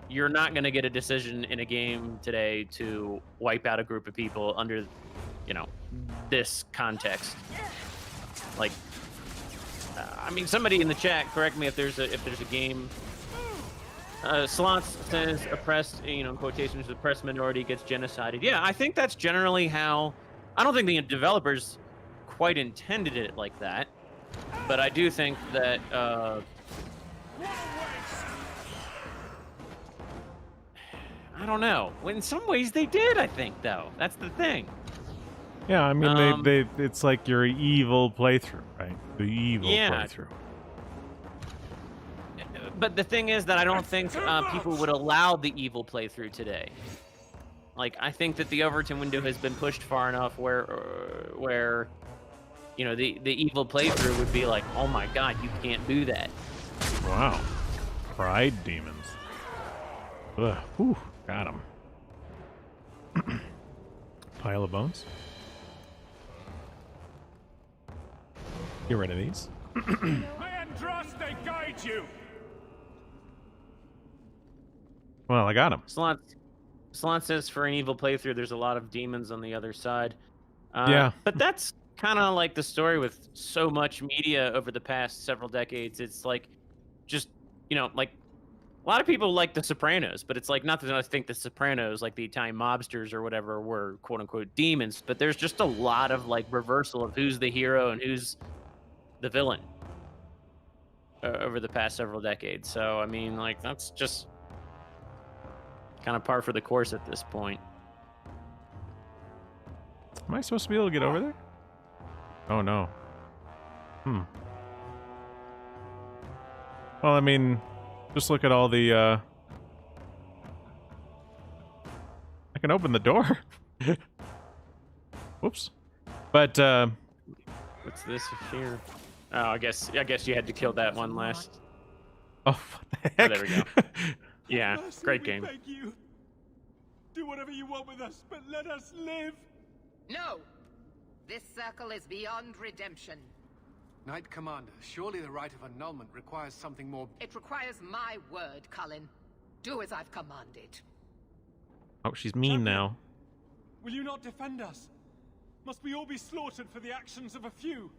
You're not going to get a decision in a game today to wipe out a group of people under, this context. Like, I mean, somebody in the chat, correct me if there's a game. Slots says oppressed, in quotations, oppressed minority gets genocided. Yeah, I think that's generally how. I don't think the developers quite intended it like that, but I do think that. I don't know. In some ways, they did. I think, though, that's the thing. Yeah, I mean, it's like your evil playthrough, right? The evil playthrough. But the thing is that I don't think people would allow the evil playthrough today. Like, I think that the Overton window has been pushed far enough where the evil playthrough would be like, oh my god, you can't do that. Wow. Pride demons. Ugh. Whew. Got him. Pile of bones. Get rid of these. May Andraste guide you! Well, I got him. Slot says for an evil playthrough, there's a lot of demons on the other side. Yeah. But that's kind of like the story with so much media over the past several decades. It's like, just, like, A lot of people like The Sopranos, but it's like not that I think The Sopranos, like the Italian mobsters or whatever, were quote unquote demons, but there's just a lot of like reversal of who's the hero and who's the villain over the past several decades. So I mean, like that's just kind of par for the course at this point. Am I supposed to be able to get over there? Oh no. Well, I mean, just look at all the, I can open the door. Whoops. But, What's this here? Oh, I guess you had to kill that one last. oh, what the heck? Oh, there we go. Yeah, Mercy, great we game. beg you. Do whatever you want with us, but let us live. No! This circle is beyond redemption. Knight Commander, surely the rite of annulment requires something more... It requires my word, Cullen. Do as I've commanded. Oh, she's mean now. Will you not defend us? Must we all be slaughtered for the actions of a few?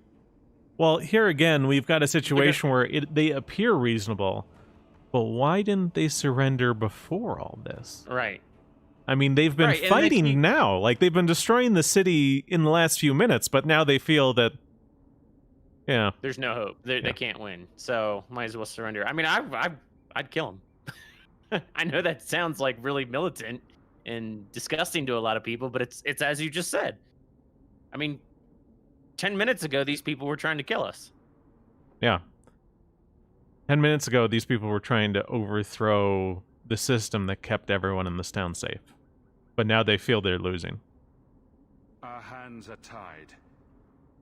Well, here again, we've got a situation where they appear reasonable, but why didn't they surrender before all this? Right. I mean, they've been fighting now. Like, they've been destroying the city in the last few minutes, but now they feel that, yeah. There's no hope. They can't win, so might as well surrender. I mean, I'd kill him. I know that sounds like really militant and disgusting to a lot of people, but it's as you just said. I mean, 10 minutes ago, these people were trying to kill us. Yeah. 10 minutes ago, these people were trying to overthrow the system that kept everyone in this town safe. But now they feel they're losing. Our hands are tied.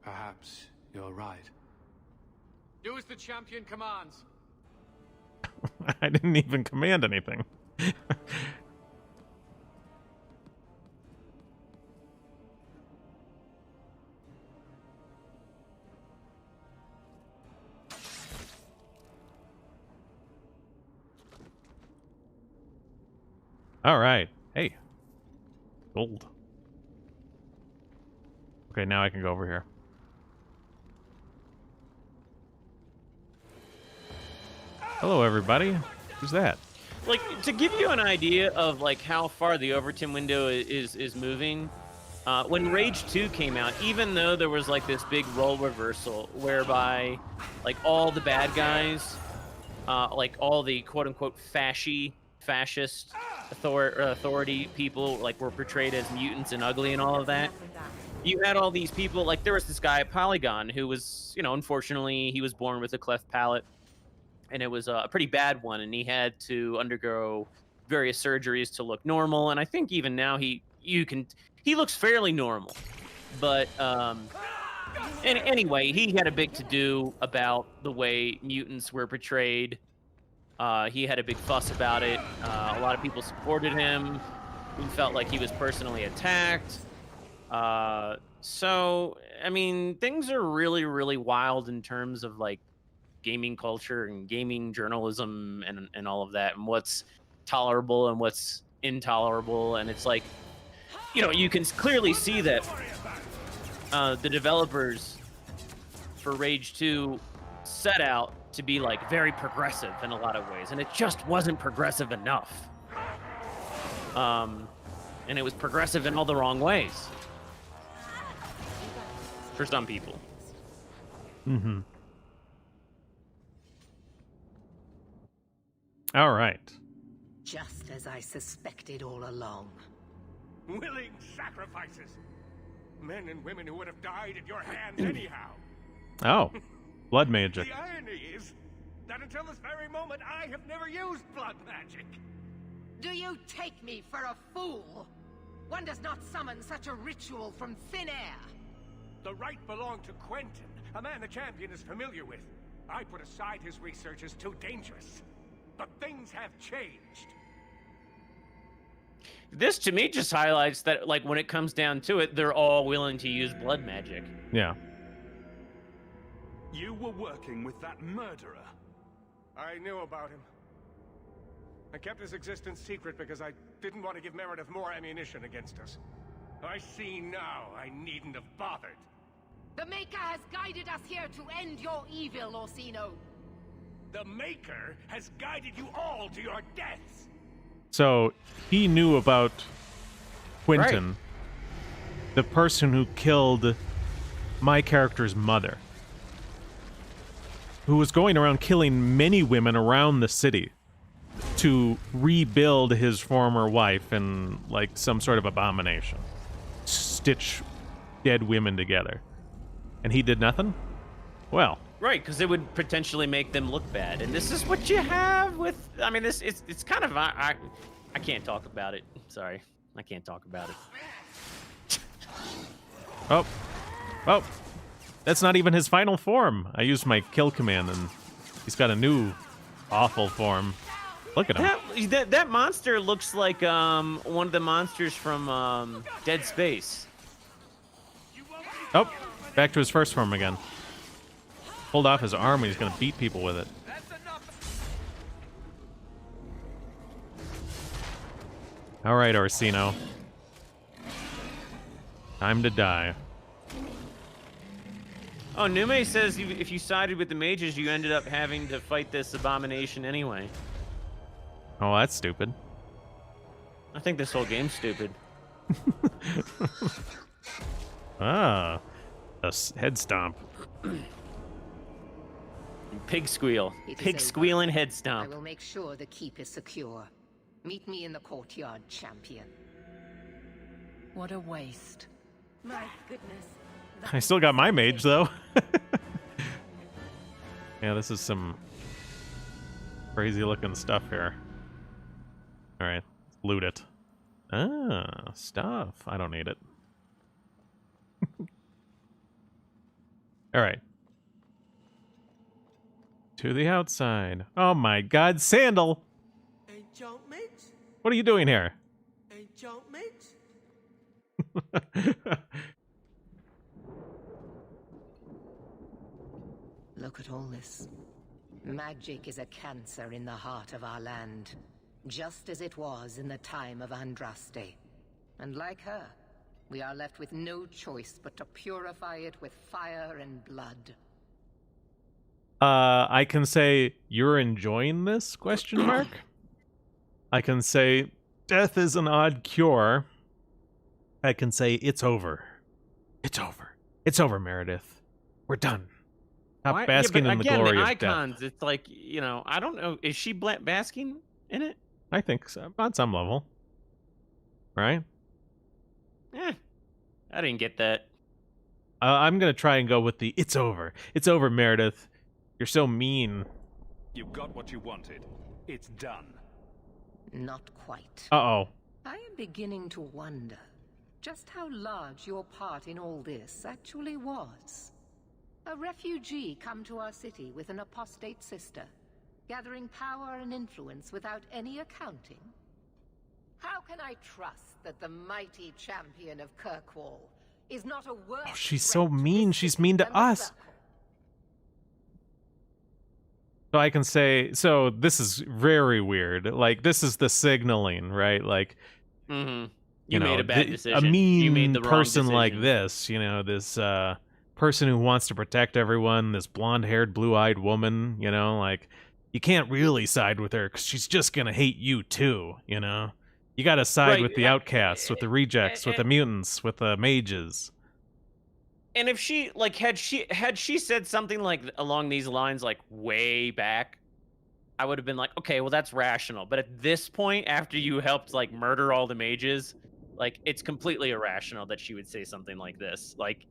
Perhaps you're right. Do as the champion commands. I didn't even command anything. All right. Hey. Gold. Okay, now I can go over here. Hello, everybody. Who's that? Like, to give you an idea of like how far the Overton window is moving, when Rage 2 came out, even though there was like this big role reversal whereby like all the bad guys, like all the quote-unquote fascist authority people like were portrayed as mutants and ugly and all of that. You had all these people, like there was this guy at Polygon who was, you know, unfortunately he was born with a cleft palate, and it was a pretty bad one, and he had to undergo various surgeries to look normal. And I think even now he looks fairly normal, but anyway, he had a big to-do about the way mutants were portrayed. He had a big fuss about it. A lot of people supported him who felt like he was personally attacked. So, I mean, things are really, really wild in terms of like gaming culture and gaming journalism and all of that, and what's tolerable and what's intolerable. And it's like, you know, you can clearly see that the developers for Rage 2 set out to be like very progressive in a lot of ways, and it just wasn't progressive enough. And it was progressive in all the wrong ways for some people. Mm-hmm. All right. Just as I suspected all along. Willing sacrifices. Men and women who would have died at your hands anyhow. Oh. Blood magic. The irony is that until this very moment, I have never used blood magic. Do you take me for a fool? One does not summon such a ritual from thin air. The right belonged to Quentin, a man the champion is familiar with. I put aside his research as too dangerous. But things have changed. This, to me, just highlights that, like, when it comes down to it, they're all willing to use blood magic. Yeah. You were working with that murderer. I knew about him. I kept his existence secret because I didn't want to give Meredith more ammunition against us. I see now I needn't have bothered. The Maker has guided us here to end your evil, Orsino. The Maker has guided you all to your deaths. So he knew about Quentin, the person who killed my character's mother, who was going around killing many women around the city to rebuild his former wife in, like, some sort of abomination. Stitch dead women together. And he did nothing? Well. Right, because it would potentially make them look bad. And this is what you have with... I mean, it's kind of... I can't talk about it. Sorry. I can't talk about it. Oh. Oh. That's not even his final form. I used my kill command, and he's got a new awful form. Look at him. That monster looks like one of the monsters from Dead Space. Oh. Back to his first form again. Pulled off his arm, and he's going to beat people with it. All right, Orsino. Time to die. Oh, Nume says if you sided with the mages, you ended up having to fight this abomination anyway. Oh, that's stupid. I think this whole game's stupid. Ah. A head stomp. Pig squeal. Pig squealing head stomp. I will make sure the keep is secure. Meet me in the courtyard, champion. What a waste. My goodness. I still got my mage, though. Yeah, this is some crazy-looking stuff here. All right, loot it. Ah, stuff. I don't need it. All right. To the outside. Oh my God, Sandal! What are you doing here? Look at all this. Magic is a cancer in the heart of our land, just as it was in the time of Andraste. And like her, we are left with no choice but to purify it with fire and blood. I can say, you're enjoying this, question mark? I can say, death is an odd cure. I can say, it's over. It's over. It's over, Meredith. We're done. Stop basking in the glory the of icons, death. it's like, you know, I don't know. Is she basking in it? I think so, on some level. Right? I didn't get that. I'm going to try and go with the, it's over. It's over, Meredith. You're so mean. You got what you wanted. It's done. Not quite. Uh-oh. I am beginning to wonder just how large your part in all this actually was. A refugee come to our city with an apostate sister, gathering power and influence without any accounting. How can I trust that the mighty champion of Kirkwall is not a worse... Oh, she's so mean. She's mean to us. So I can say, so this is very weird. Like, this is the signaling, right? Like, You know, made a bad decision. A mean you made the wrong person decision. like this, you know, this person who wants to protect everyone, this blonde-haired, blue-eyed woman, you know, like, you can't really side with her because she's just going to hate you too, you know? You got to side with the outcasts, with the rejects, with the mutants, with the mages. And if she, like, had she said something like along these lines, like way back, I would have been like, okay, well, that's rational. But at this point, after you helped like murder all the mages, like, it's completely irrational that she would say something like this. Like,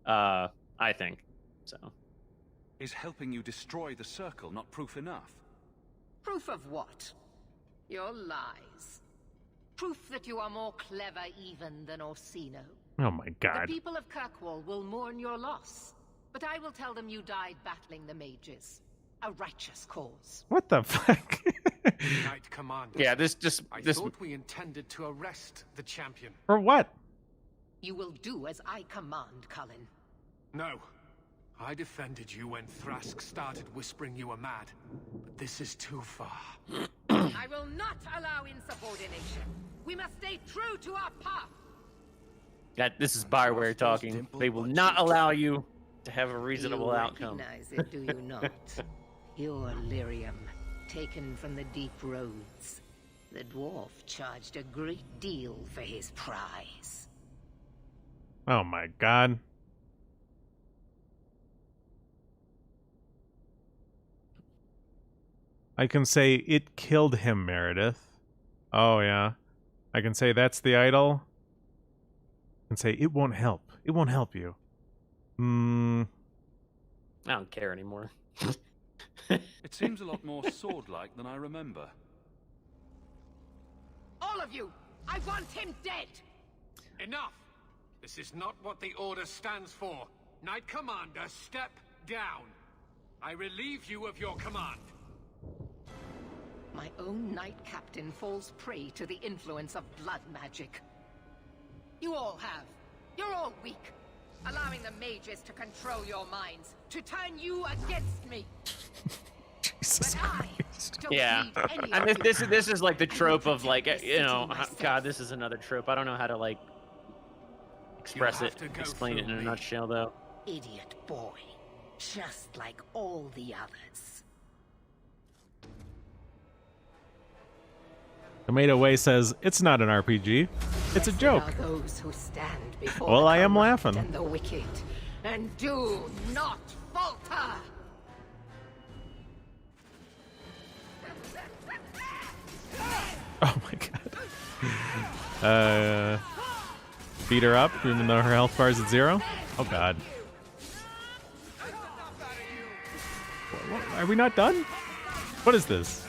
I think so. Is helping you destroy the circle not proof enough? Proof of what? Your lies. Proof that you are more clever even than Orsino. Oh my God. The people of Kirkwall will mourn your loss, but I will tell them you died battling the mages. A righteous cause. What the fuck? Knight Commander. Yeah, this I thought we intended to arrest the champion. For what? You will do as I command, Cullen. No. I defended you when Thrask started whispering you were mad. But this is too far. I will not allow insubordination. We must stay true to our path. This is Bioware talking. They will not allow you to have a reasonable outcome. You recognize it, do you not? Your lyrium, taken from the deep roads. The dwarf charged a great deal for his prize. Oh my god. I can say it killed him, Meredith. Oh yeah. I can say that's the idol. I can say it won't help. It won't help you. I don't care anymore. It seems a lot more sword-like than I remember. All of you! I want him dead! Enough! This is not what the Order stands for. Knight Commander, step down. I relieve you of your command. My own Knight Captain falls prey to the influence of blood magic. You all have. You're all weak. Allowing the mages to control your minds, to turn you against me. Jesus But I don't Yeah. need any And of you. this is like the trope of like, protect the you know, city myself. God, this is another trope. I don't know how to like express You'll it, have to go explain it in through a me. nutshell though. Idiot boy. Just like all the others. Tomato Way says it's not an RPG. It's a Blessed joke. are those who stand before Well, the I am corrupt laughing. and the wicked, and do not falter. Oh my god. Beat her up even though her health bar is at 0. Oh god. Are we not done? What is this?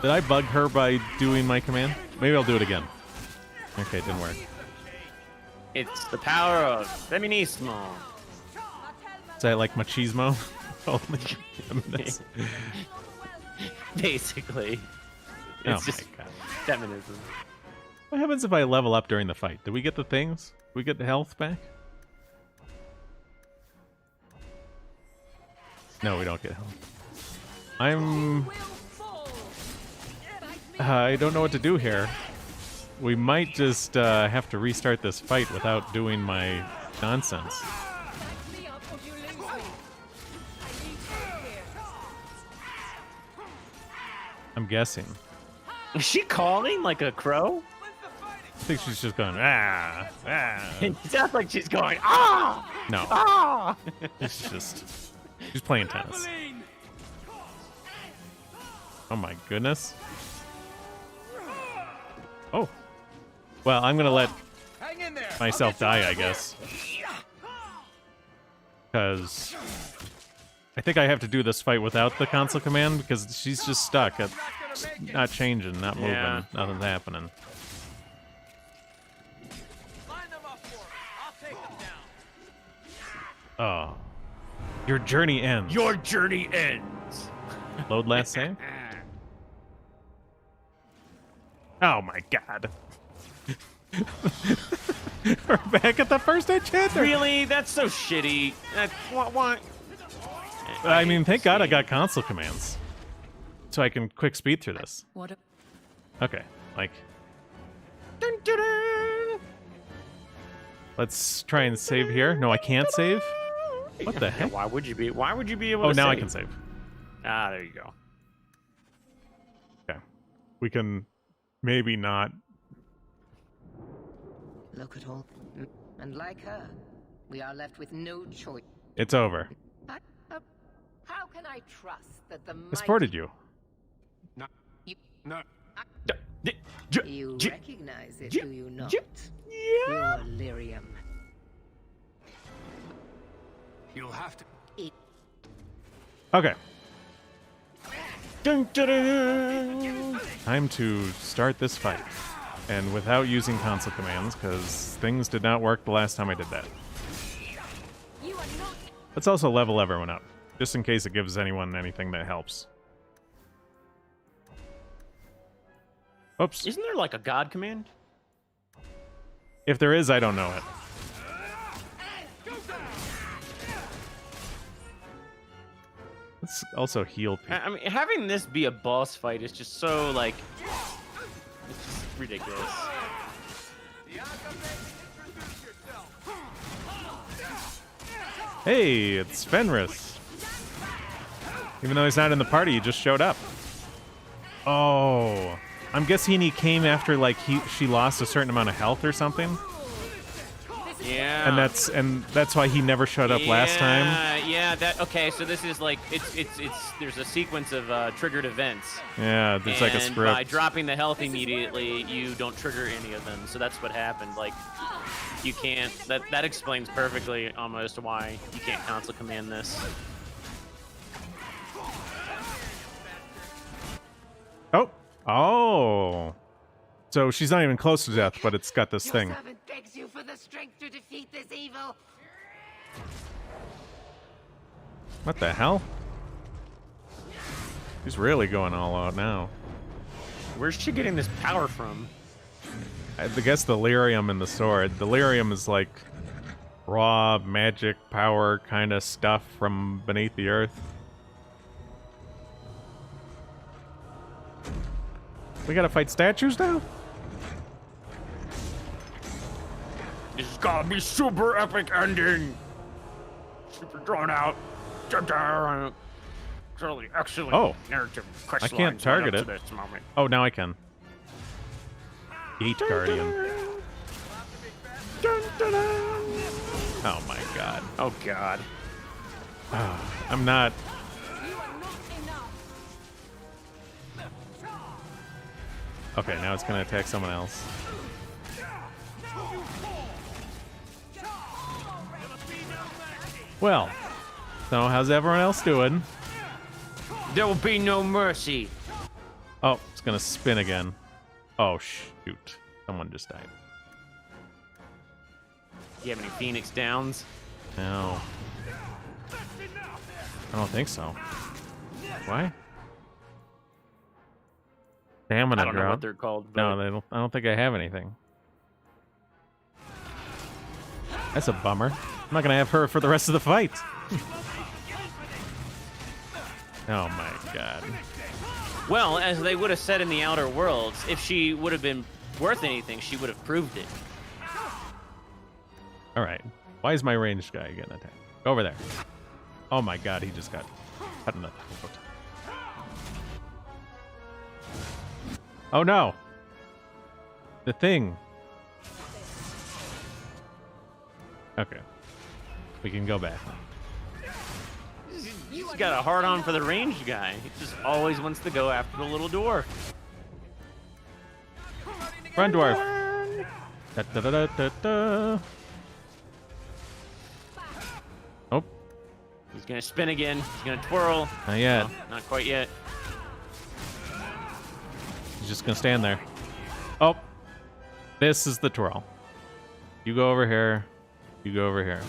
Did I bug her by doing my command? Maybe I'll do it again. Okay, it didn't work. It's the power of feminismo. Is that like machismo? Only feminists. Basically. Oh It's just my god. feminism. What happens if I level up during the fight? Do we get the things? Do we get the health back? No, we don't get health. I don't know what to do here. We might just have to restart this fight without doing my nonsense. I'm guessing. Is she calling like a crow? I think she's just going, ah. It sounds like she's going, ah! No. Ah! She's playing tennis. Oh my goodness. Oh. Well, I'm gonna let myself die, I guess. Because I think I have to do this fight without the console command because she's just stuck. Not changing, not moving, Yeah. nothing's happening. Oh. Your journey ends. Your journey ends. Load last save? Oh my god. We're back at the first enchanter. Really? That's so shitty. What? I mean, thank god I got console commands. So I can quick speed through this. What? Okay, like... Let's try and save here. No, I can't save? What the heck? Why would you be able Oh, to now I save? can save. Ah, there you go. Okay. We can maybe not... Look at all. And like her, we are left with no choice. It's over. How can I trust that the I supported you. No. You, No. you recognize it, do you not? Your lyrium. You'll have to. Okay. Time to start this fight. And without using console commands, because things did not work the last time I did that. Let's also level everyone up, just in case it gives anyone anything that helps. Oops. Isn't there like a god command? If there is, I don't know it. Let's also heal people. I mean, having this be a boss fight is just so like, it's just ridiculous. Hey, it's Fenris. Even though he's not in the party, he just showed up. Oh. I'm guessing he came after, like, she lost a certain amount of health or something? Yeah. And that's why he never showed up last time? Yeah, okay, so this is like, there's a sequence of triggered events. Yeah, there's like a script. And by dropping the health immediately, you don't trigger any of them, so that's what happened. Like, you can't, that explains perfectly almost why you can't console command this. Oh. So she's not even close to death, but it's got this thing. Your servant begs you for the strength to defeat this evil. What the hell? He's really going all out now. Where's she getting this power from? I guess the lyrium in the sword. The lyrium is like raw magic power kind of stuff from beneath the earth. We gotta fight statues now? This is gonna be super epic ending. Super drawn out. Really excellent narrative quest I can't target it. This moment. Oh, now I can. Gate Guardian. Oh my god. Oh god. I'm not... Okay, now it's gonna attack someone else. Well, so how's everyone else doing? There will be no mercy. Oh, it's gonna spin again. Oh shoot. Someone just died. You have any Phoenix Downs? No. I don't think so. Why? Stamina I don't know drop. what they're called. But No, they don't. I don't think I have anything. That's a bummer. I'm not gonna have her for the rest of the fight. Oh my god. Well, as they would have said in the Outer Worlds, if she would have been worth anything, she would have proved it. All right. Why is my ranged guy getting attacked? Go over there. Oh my god, he just got cut in the throat. Oh no! The thing. Okay. We can go back now. He's got a hard-on for the ranged guy. He just always wants to go after the little dwarf. Run, dwarf! Da, da, da, da, da, da. Oh. He's gonna spin again. He's gonna twirl. Not yet. No, not quite yet. He's just gonna stand there. Oh. This is the twirl. You go over here. You go over here.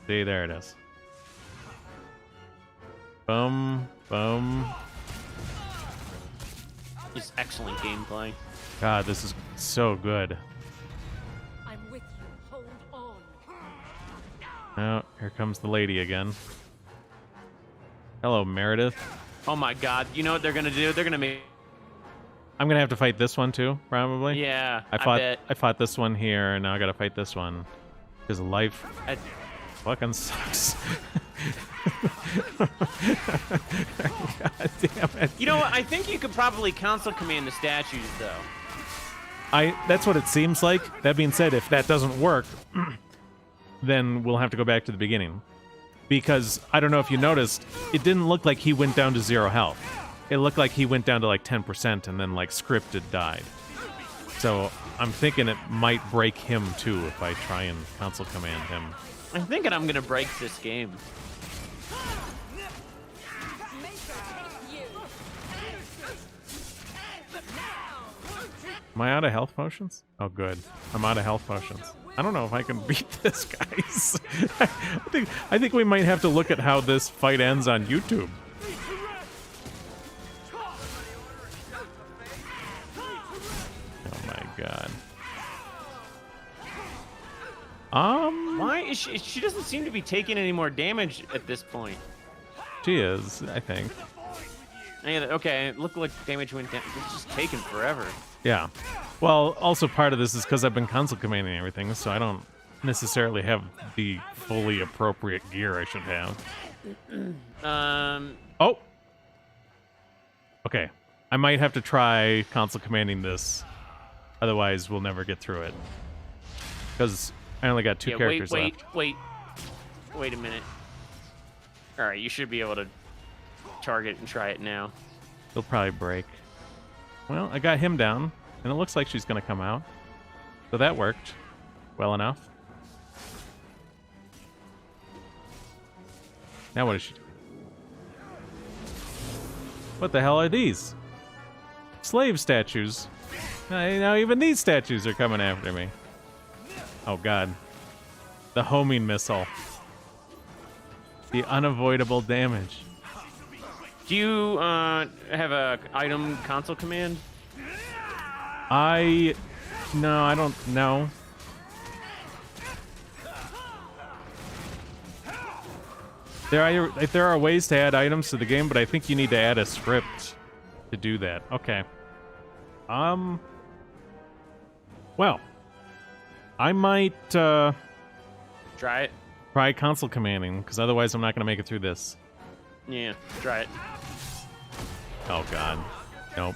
See, there it is. Boom, boom. Just excellent gameplay. God, this is so good. I'm with you. Hold on. Oh, here comes the lady again. Hello, Meredith. Oh my god, you know what they're gonna do? They're gonna make... I'm gonna have to fight this one too, probably. Yeah, I fought this one here, and now I gotta fight this one. Because life fucking sucks. God damn it. You know what? I think you could probably console command the statues, though. That's what it seems like. That being said, if that doesn't work, then we'll have to go back to the beginning. Because, I don't know if you noticed, it didn't look like he went down to 0 health. It looked like he went down to like 10% and then like scripted died. So I'm thinking it might break him too if I try and console command him. I'm thinking I'm gonna break this game. Am I out of health potions? Oh, good. I'm out of health potions. I don't know if I can beat this, guys. I think we might have to look at how this fight ends on YouTube. Oh my god. Why is she doesn't seem to be taking any more damage at this point. She is, I think. Okay, it looked like damage went down. It's just taking forever. Yeah. Well, also part of this is because I've been console commanding everything, so I don't necessarily have the fully appropriate gear I should have. Oh. Okay. I might have to try console commanding this. Otherwise, we'll never get through it. Because I only got 2 characters left. Wait a minute. All right, you should be able to target and try it now. He'll probably break. Well, I got him down, and it looks like she's going to come out. So that worked well enough. Now what is she doing? What the hell are these? Slave statues. Now even these statues are coming after me. Oh god. The homing missile. The unavoidable damage. Do you have a item console command? No, I don't know. There are ways to add items to the game, but I think you need to add a script to do that. Okay. Well, I might try it. Try console commanding, because otherwise I'm not going to make it through this. Yeah, try it. Oh god. Nope.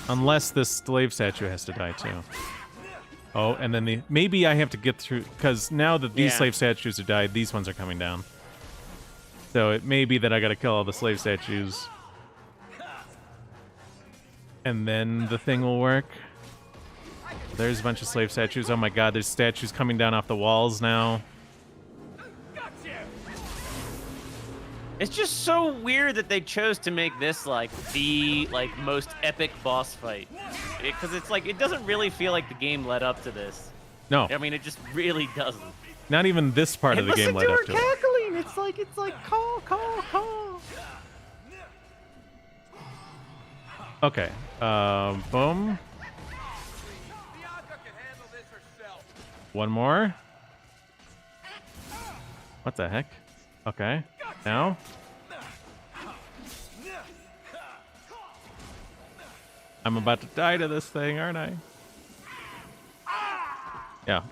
Unless this slave statue has to die too. Oh, and then maybe I have to get through, because now that these slave statues have died, these ones are coming down. So it may be that I gotta kill all the slave statues. And then the thing will work. There's a bunch of slave statues. Oh my god, there's statues coming down off the walls now. It's just so weird that they chose to make this like the most epic boss fight. Because it's like, it doesn't really feel like the game led up to this. No. I mean, it just really doesn't. Not even this part of the game led up to it. Cackling. It's like call. Okay. Boom. One more. What the heck? Okay. Now. I'm about to die to this thing, aren't I? Yeah.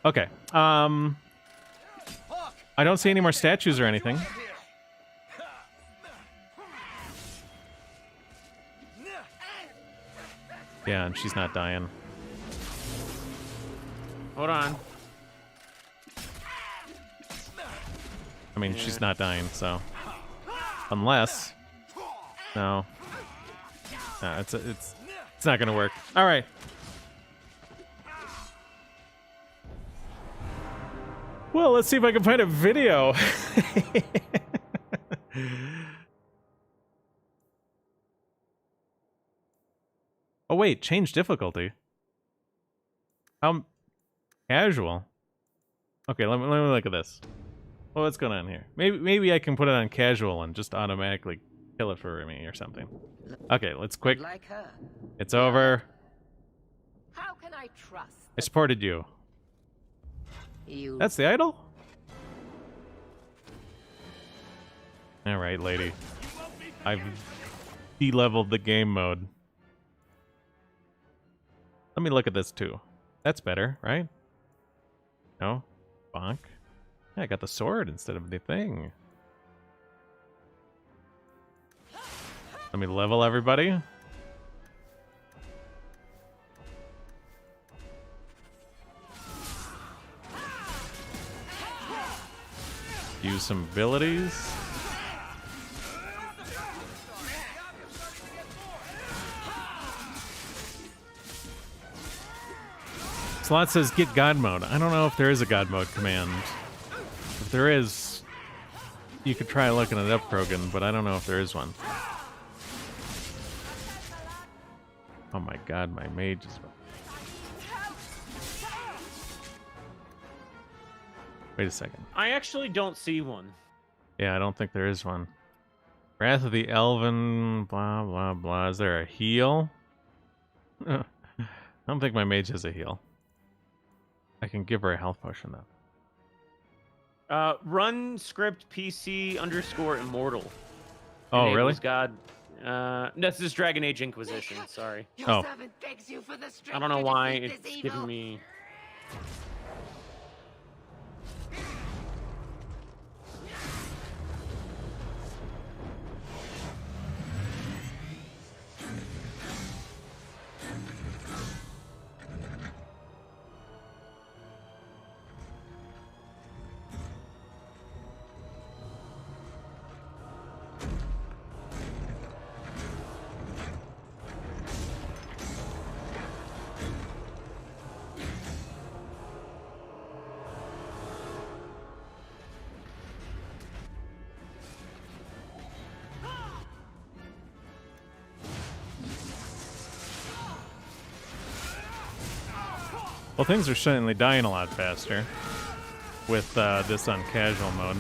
Okay. I don't see any more statues or anything. Yeah, and she's not dying. Hold on. I mean, she's not dying, so unless no, it's not gonna work. All right. Well, let's see if I can find a video. Oh wait, change difficulty. Casual. Okay, let me look at this. Well, what's going on here? Maybe I can put it on casual and just automatically kill it for me or something. Okay, let's quick. Like her. It's over. How can I trust? I supported you. That's the idol? Alright, lady. I've de-leveled the game mode. Let me look at this too. That's better, right? No? Bonk. Yeah, I got the sword instead of the thing. Let me level everybody. Use some abilities. Slot says get God mode. I don't know if there is a God mode command. If there is, you could try looking it up, Krogan, but I don't know if there is one. Oh my god, my mage is... Wait a second. I actually don't see one. Yeah, I don't think there is one. Wrath of the Elven, blah, blah, blah. Is there a heal? I don't think my mage has a heal. I can give her a health potion, though. Run script PC _ immortal. Oh, Enables really? God. That's this Dragon Age Inquisition. Sorry. Oh. I don't know why it's giving me. Well, things are certainly dying a lot faster with this on casual mode.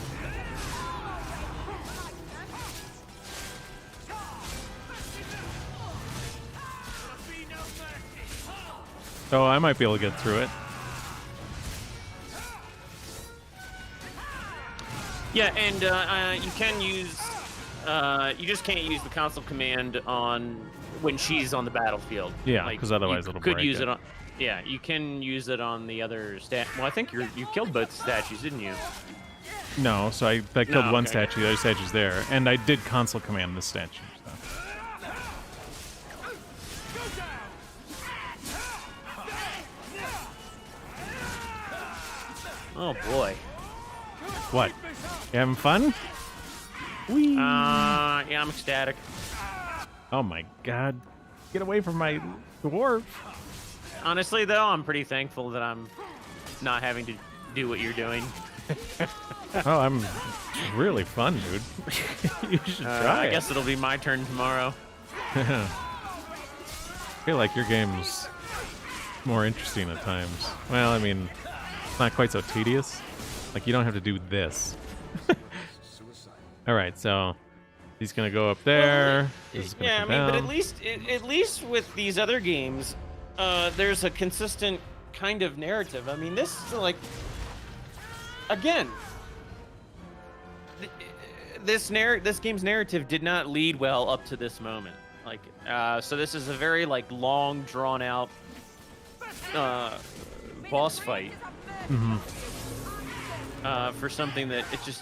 So I might be able to get through it. Yeah, and you can use, you just can't use the console command on when she's on the battlefield. Yeah, Like, 'cause otherwise you it'll could break use it. on. Yeah, you can use it on the other well, I think you killed both statues, didn't you? No, so I killed No, one okay. statue, the other statue's there, and I did console command this statue. So. Oh boy. What? You having fun? Whee! Yeah, I'm ecstatic. Oh my god. Get away from my dwarf. Honestly, though, I'm pretty thankful that I'm not having to do what you're doing. Oh, it's really fun, dude. You should try I it. guess it'll be my turn tomorrow. I feel like your game's more interesting at times. Well, I mean, it's not quite so tedious. Like, you don't have to do this. Alright, so he's gonna go up there. This is gonna Yeah, I come mean, but down. at least with these other games, there's a consistent kind of narrative. I mean, this is like, again, this game's narrative did not lead well up to this moment. Like, so this is a very like long, drawn out boss fight. Mm-hmm. For something that it just.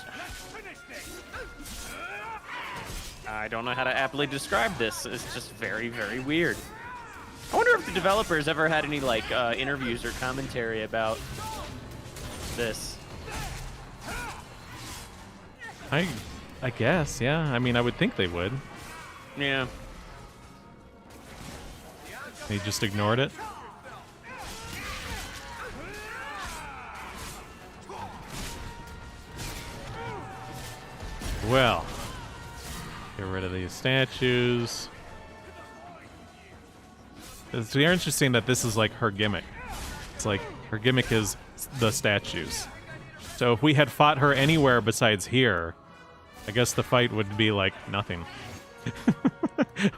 I don't know how to aptly describe this. It's just very, very weird. I wonder if the developers ever had any like interviews or commentary about this. I guess, yeah. I mean, I would think they would. Yeah. They just ignored it. Well, get rid of these statues. It's very interesting that this is like her gimmick. It's like her gimmick is the statues. So if we had fought her anywhere besides here, I guess the fight would be like nothing.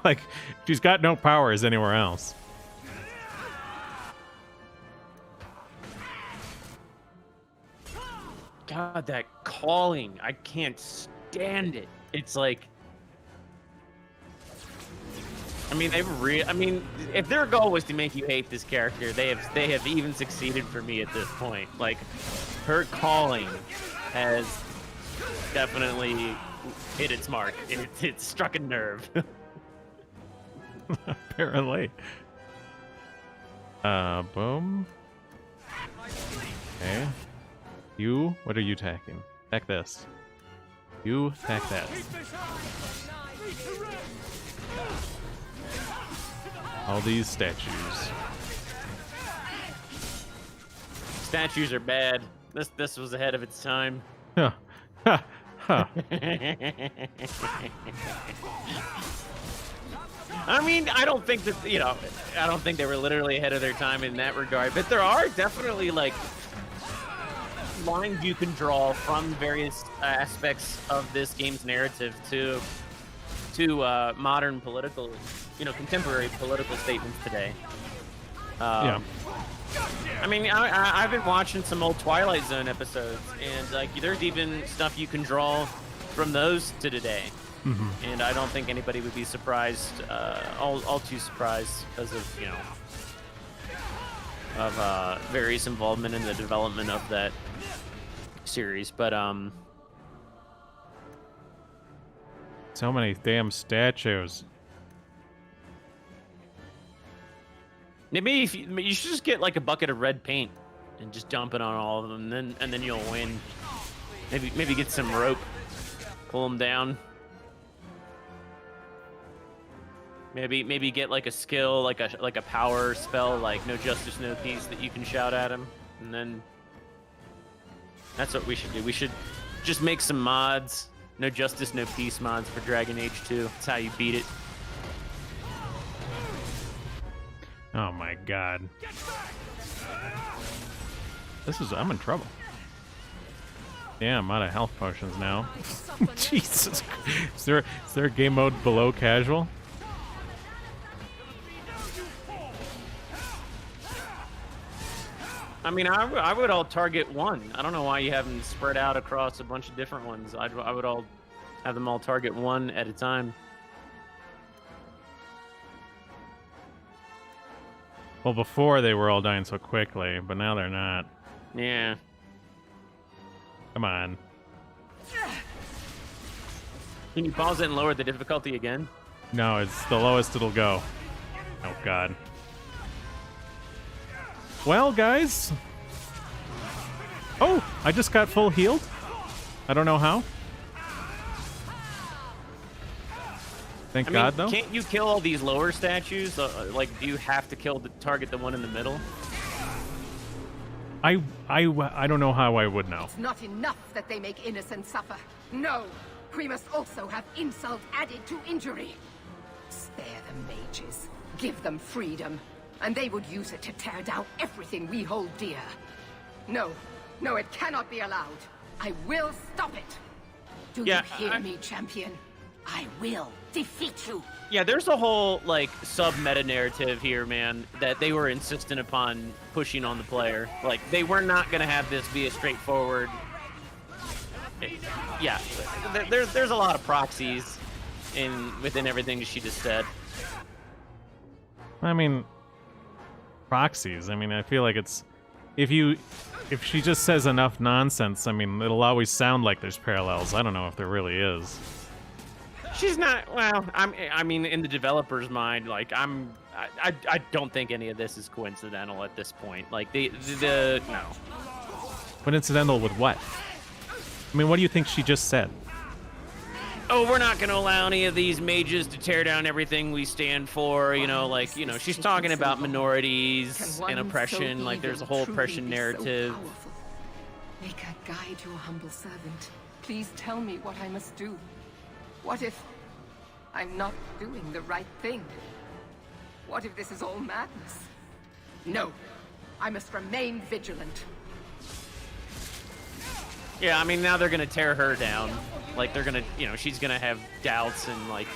Like, she's got no powers anywhere else. God, that calling. I can't stand it. It's like, I mean, if their goal was to make you hate this character, they have even succeeded for me at this point. Like, her calling has definitely hit its mark. It struck a nerve. Apparently. Boom. Okay. You, what are you attacking? Attack this. You attack that. All these statues. Statues are bad. This was ahead of its time. Huh. Ha. Huh. I mean, I don't think that, I don't think they were literally ahead of their time in that regard, but there are definitely like lines you can draw from various aspects of this game's narrative to modern political, contemporary political statements today. Yeah. I mean, I've been watching some old Twilight Zone episodes, and like, there's even stuff you can draw from those to today. Mm-hmm. And I don't think anybody would be surprised, all too surprised, because of various involvement in the development of that series. But So many damn statues. maybe you should just get like a bucket of red paint and just dump it on all of them, and then you'll win. Maybe get some rope, pull them down. Maybe get like a skill, like a power spell, like no justice, no peace, that you can shout at him, and then that's what we should do. We should just make some mods, no justice, no peace mods for Dragon Age 2. That's how you beat it. Oh my god. I'm in trouble. Damn, I'm out of health potions now. Jesus. Is there a game mode below casual? I mean, I would all target one. I don't know why you have them spread out across a bunch of different ones. I would all have them all target one at a time. Well, before they were all dying so quickly, but now they're not. Yeah. Come on. Can you pause it and lower the difficulty again? No, it's the lowest it'll go. Oh, God. Well, guys. Oh, I just got full healed. I don't know how. Thank God, though. Can't you kill all these lower statues? Like, do you have to target the one in the middle? I don't know how I would know. It's not enough that they make innocents suffer. No, we must also have insult added to injury. Spare the mages, give them freedom, and they would use it to tear down everything we hold dear. No, it cannot be allowed. I will stop it. Do you hear me, champion? I will defeat you. Yeah, there's a whole, like, sub-meta narrative here, man, that they were insistent upon pushing on the player. Like, they were not going to have this be a straightforward... Yeah, there's a lot of proxies within everything she just said. I mean, proxies. I mean, I feel like it's... If she just says enough nonsense, I mean, it'll always sound like there's parallels. I don't know if there really is. She's not. Well, I mean, in the developer's mind, like I don't think any of this is coincidental at this point. Like the no. But incidental with what? I mean, what do you think she just said? Oh, we're not going to allow any of these mages to tear down everything we stand for. You know, like, you know, she's talking about minorities and oppression. Like, there's a whole oppression narrative. Make her guide your humble servant. Please tell me what I must do. What if I'm not doing the right thing? What if this is all madness? No, I must remain vigilant. Yeah, I mean, now they're going to tear her down. Like, they're going to, you know, she's going to have doubts and, like...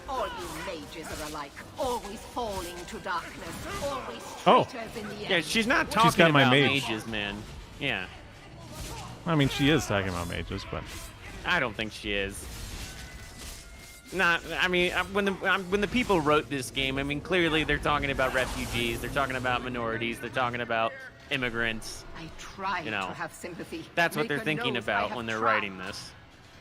All you mages are alike, always falling to darkness, always traitors in the end. Yeah, she's not talking about mages, man. Yeah. I mean, she is talking about mages, but... I don't think she is. Not, I mean, when the people wrote this game, I mean, clearly they're talking about refugees, they're talking about minorities, they're talking about immigrants. I try to have sympathy. That's what they're thinking about when they're writing this.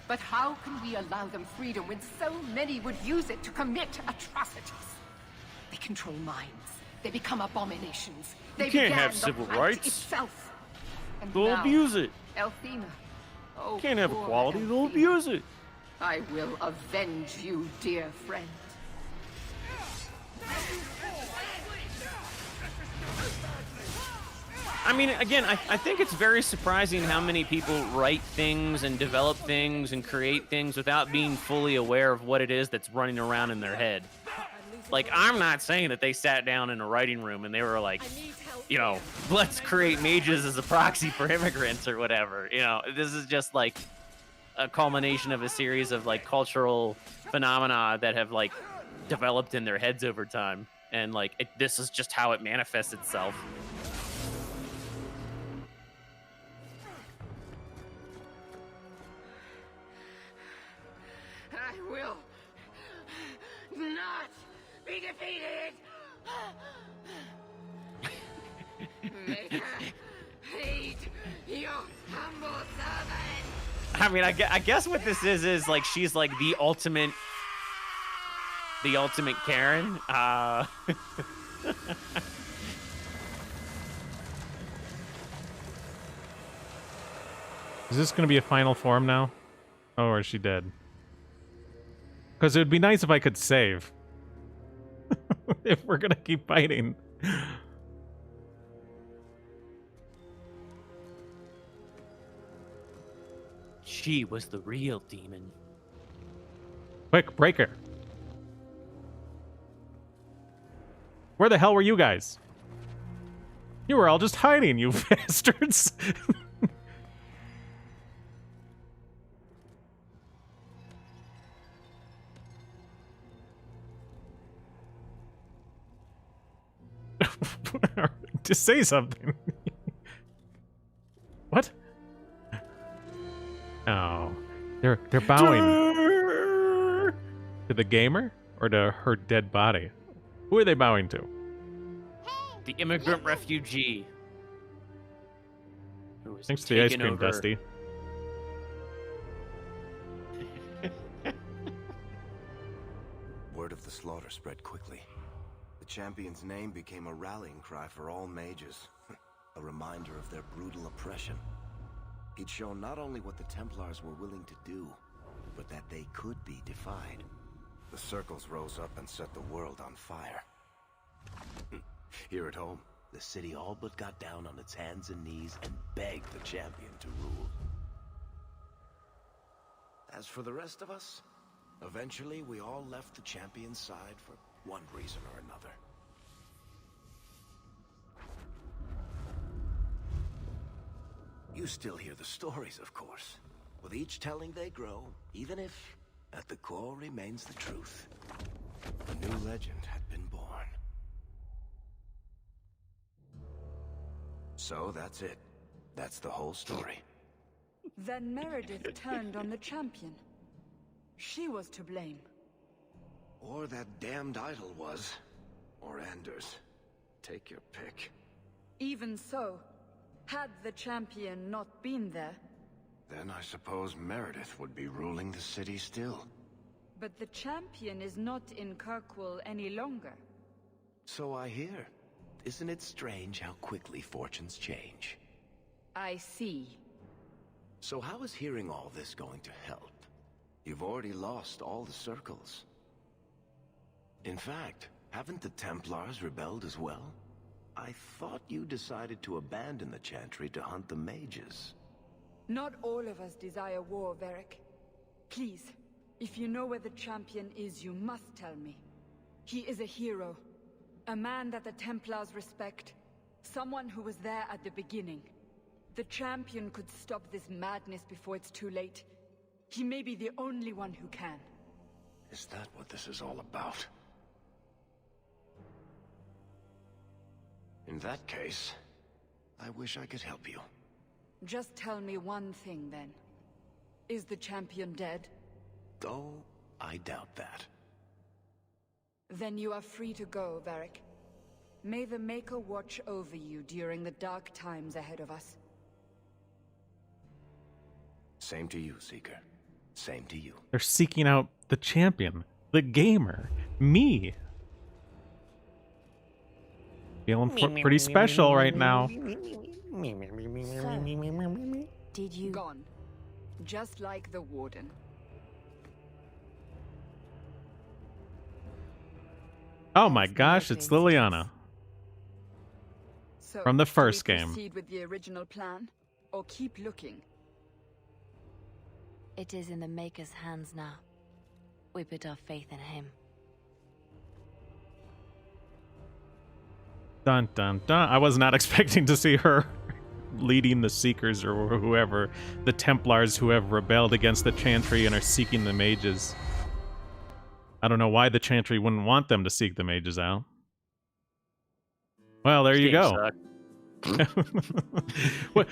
But how can we allow them freedom when so many would use it to commit atrocities? They control minds. They become abominations. They can't have civil rights. Itself. And they'll abuse it. Elfina. Oh, can't have equality. They'll abuse it. I will avenge you, dear friend. I mean, again, I think it's very surprising how many people write things and develop things and create things without being fully aware of what it is that's running around in their head. Like, I'm not saying that they sat down in a writing room and they were like, you know, let's create mages as a proxy for immigrants or whatever. You know, this is just like a culmination of a series of like cultural phenomena that have like developed in their heads over time. And like, this is just how it manifests itself. I will not be defeated. Make her hate your humble servant. I mean, I guess what this is like she's like the ultimate Karen. Is this going to be a final form now? Oh, or is she dead? Because it would be nice if I could save. If we're going to keep fighting. She was the real demon. Quick, break her. Where the hell were you guys? You were all just hiding, you bastards. Just say something. What? Oh, they're bowing to the gamer or to her dead body. Who are they bowing to? The immigrant refugee. Who was Thanks to the ice taken cream, over. Dusty. Word of the slaughter spread quickly. The champion's name became a rallying cry for all mages, a reminder of their brutal oppression. He'd shown not only what the Templars were willing to do, but that they could be defied. The circles rose up and set the world on fire. Here at home, the city all but got down on its hands and knees and begged the champion to rule. As for the rest of us, eventually we all left the champion's side for one reason or another. You still hear the stories, of course. With each telling they grow, even if at the core remains the truth. A new legend had been born. So that's it. That's the whole story. Then Meredith turned on the champion. She was to blame. Or that damned idol was. Or Anders. Take your pick. Even so, had the champion not been there... Then I suppose Meredith would be ruling the city still. But the champion is not in Kirkwall any longer. So I hear. Isn't it strange how quickly fortunes change? I see. So how is hearing all this going to help? You've already lost all the circles. In fact, haven't the Templars rebelled as well? I thought you decided to abandon the Chantry to hunt the mages. Not all of us desire war, Varric. Please, if you know where the champion is, you must tell me. He is a hero. A man that the Templars respect. Someone who was there at the beginning. The champion could stop this madness before it's too late. He may be the only one who can. Is that what this is all about? In that case, I wish I could help you. Just tell me one thing, then. Is the champion dead? Though, I doubt that. Then you are free to go, Varric. May the Maker watch over you during the dark times ahead of us. Same to you, Seeker. Same to you. They're seeking out the champion, the gamer, me. Feeling pretty special right now. Did you... Gone. Just like the Warden. Oh my gosh, it's Liliana. So, from the first do we game. Proceed with the original plan, or keep looking? It is in the Maker's hands now. We put our faith in him. Dun dun dun. I was not expecting to see her leading the Seekers or whoever, the Templars who have rebelled against the Chantry and are seeking the mages. I don't know why the Chantry wouldn't want them to seek the mages out. Well, there you go. What,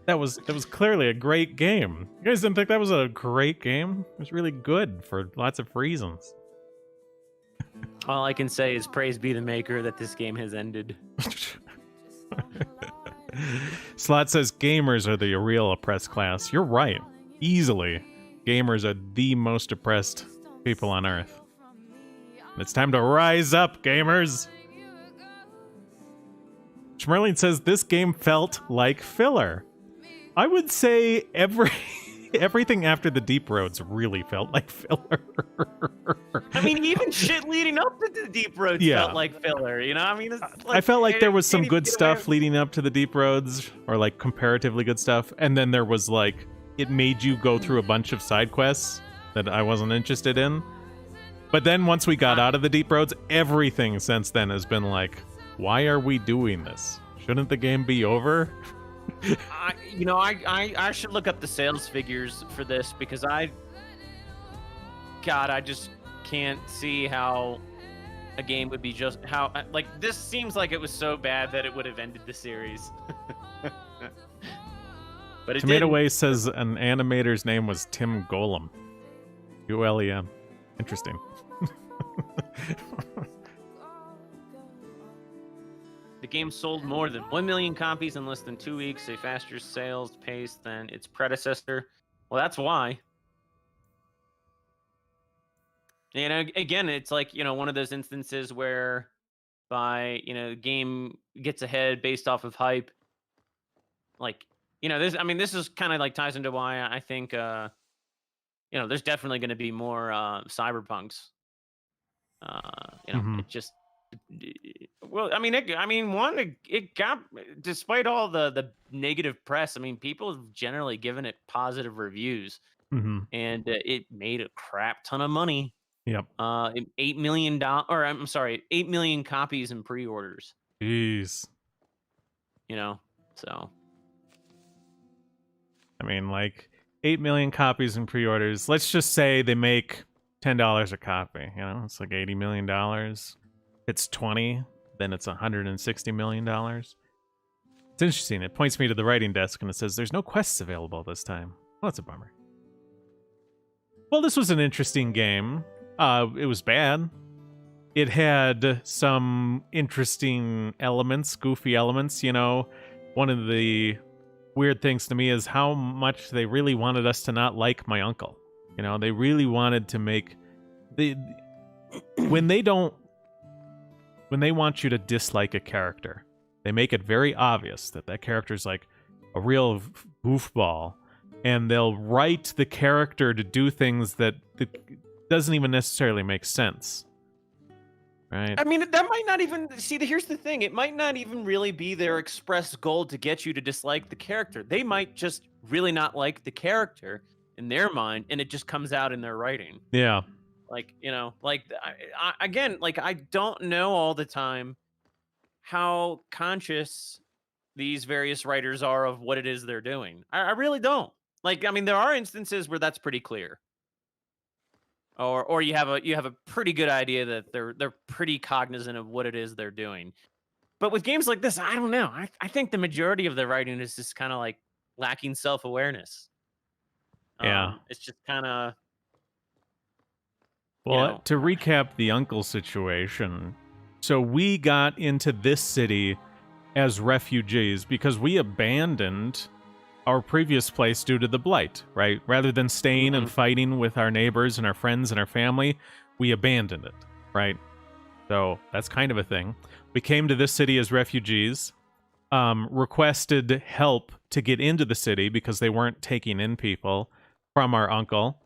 that was clearly a great game. You guys didn't think that was a great game? It was really good for lots of reasons. All I can say is praise be the Maker that this game has ended. Slot says gamers are the real oppressed class. You're right. Easily. Gamers are the most oppressed people on Earth. And it's time to rise up, gamers! Schmerling says this game felt like filler. I would say everything after the Deep Roads really felt like filler. I mean, even shit leading up to the Deep Roads felt like filler, you know? I mean, it's like, I felt like there was some can't good even get away stuff leading up to the Deep Roads, or like comparatively good stuff, and then there was like, it made you go through a bunch of side quests that I wasn't interested in. But then once we got out of the deep roads, everything since then has been like, why are we doing this? Shouldn't the game be over? I should look up the sales figures for this because I just can't see how a game would be just how like this seems like it was so bad that it would have ended the series. But it Tomato didn't. Way says an animator's name was Tim Golem. ULEM. Interesting. The game sold more than 1 million copies in less than 2 weeks, a faster sales pace than its predecessor. Well, that's why. Again, it's like, one of those instances where the game gets ahead based off of hype. Like, this is kind of like ties into why I think, there's definitely going to be more Cyberpunks. It just, well, it got, despite all the negative press, people have generally given it positive reviews, and it made a crap ton of money. Yep. $8 million, or I'm sorry, 8 million copies in pre-orders. Jeez. So. Like 8 million copies in pre-orders. Let's just say they make $10 a copy. It's like $80 million. If it's 20, then it's $160 million. It's interesting. It points me to the writing desk and it says there's no quests available this time. Well, that's a bummer. Well, this was an interesting game. It was bad. It had some interesting elements, goofy elements. One of the weird things to me is how much they really wanted us to not like my uncle. They really wanted to make when they want you to dislike a character, they make it very obvious that character's like a real goofball, and they'll write the character to do things that doesn't even necessarily make sense. Right. That might not even here's the thing. It might not even really be their express goal to get you to dislike the character. They might just really not like the character in their mind, and it just comes out in their writing. Yeah. I don't know all the time how conscious these various writers are of what it is they're doing. I really don't. There are instances where that's pretty clear. Or you have a pretty good idea that they're pretty cognizant of what it is they're doing. But with games like this, I don't know. I think the majority of the writing is just kind of like lacking self-awareness. Yeah. It's just kind of... Well, to recap the uncle situation, so we got into this city as refugees because we abandoned our previous place due to the blight, right? Rather than staying and fighting with our neighbors and our friends and our family, we abandoned it, right? So that's kind of a thing. We came to this city as refugees, requested help to get into the city because they weren't taking in people from our uncle.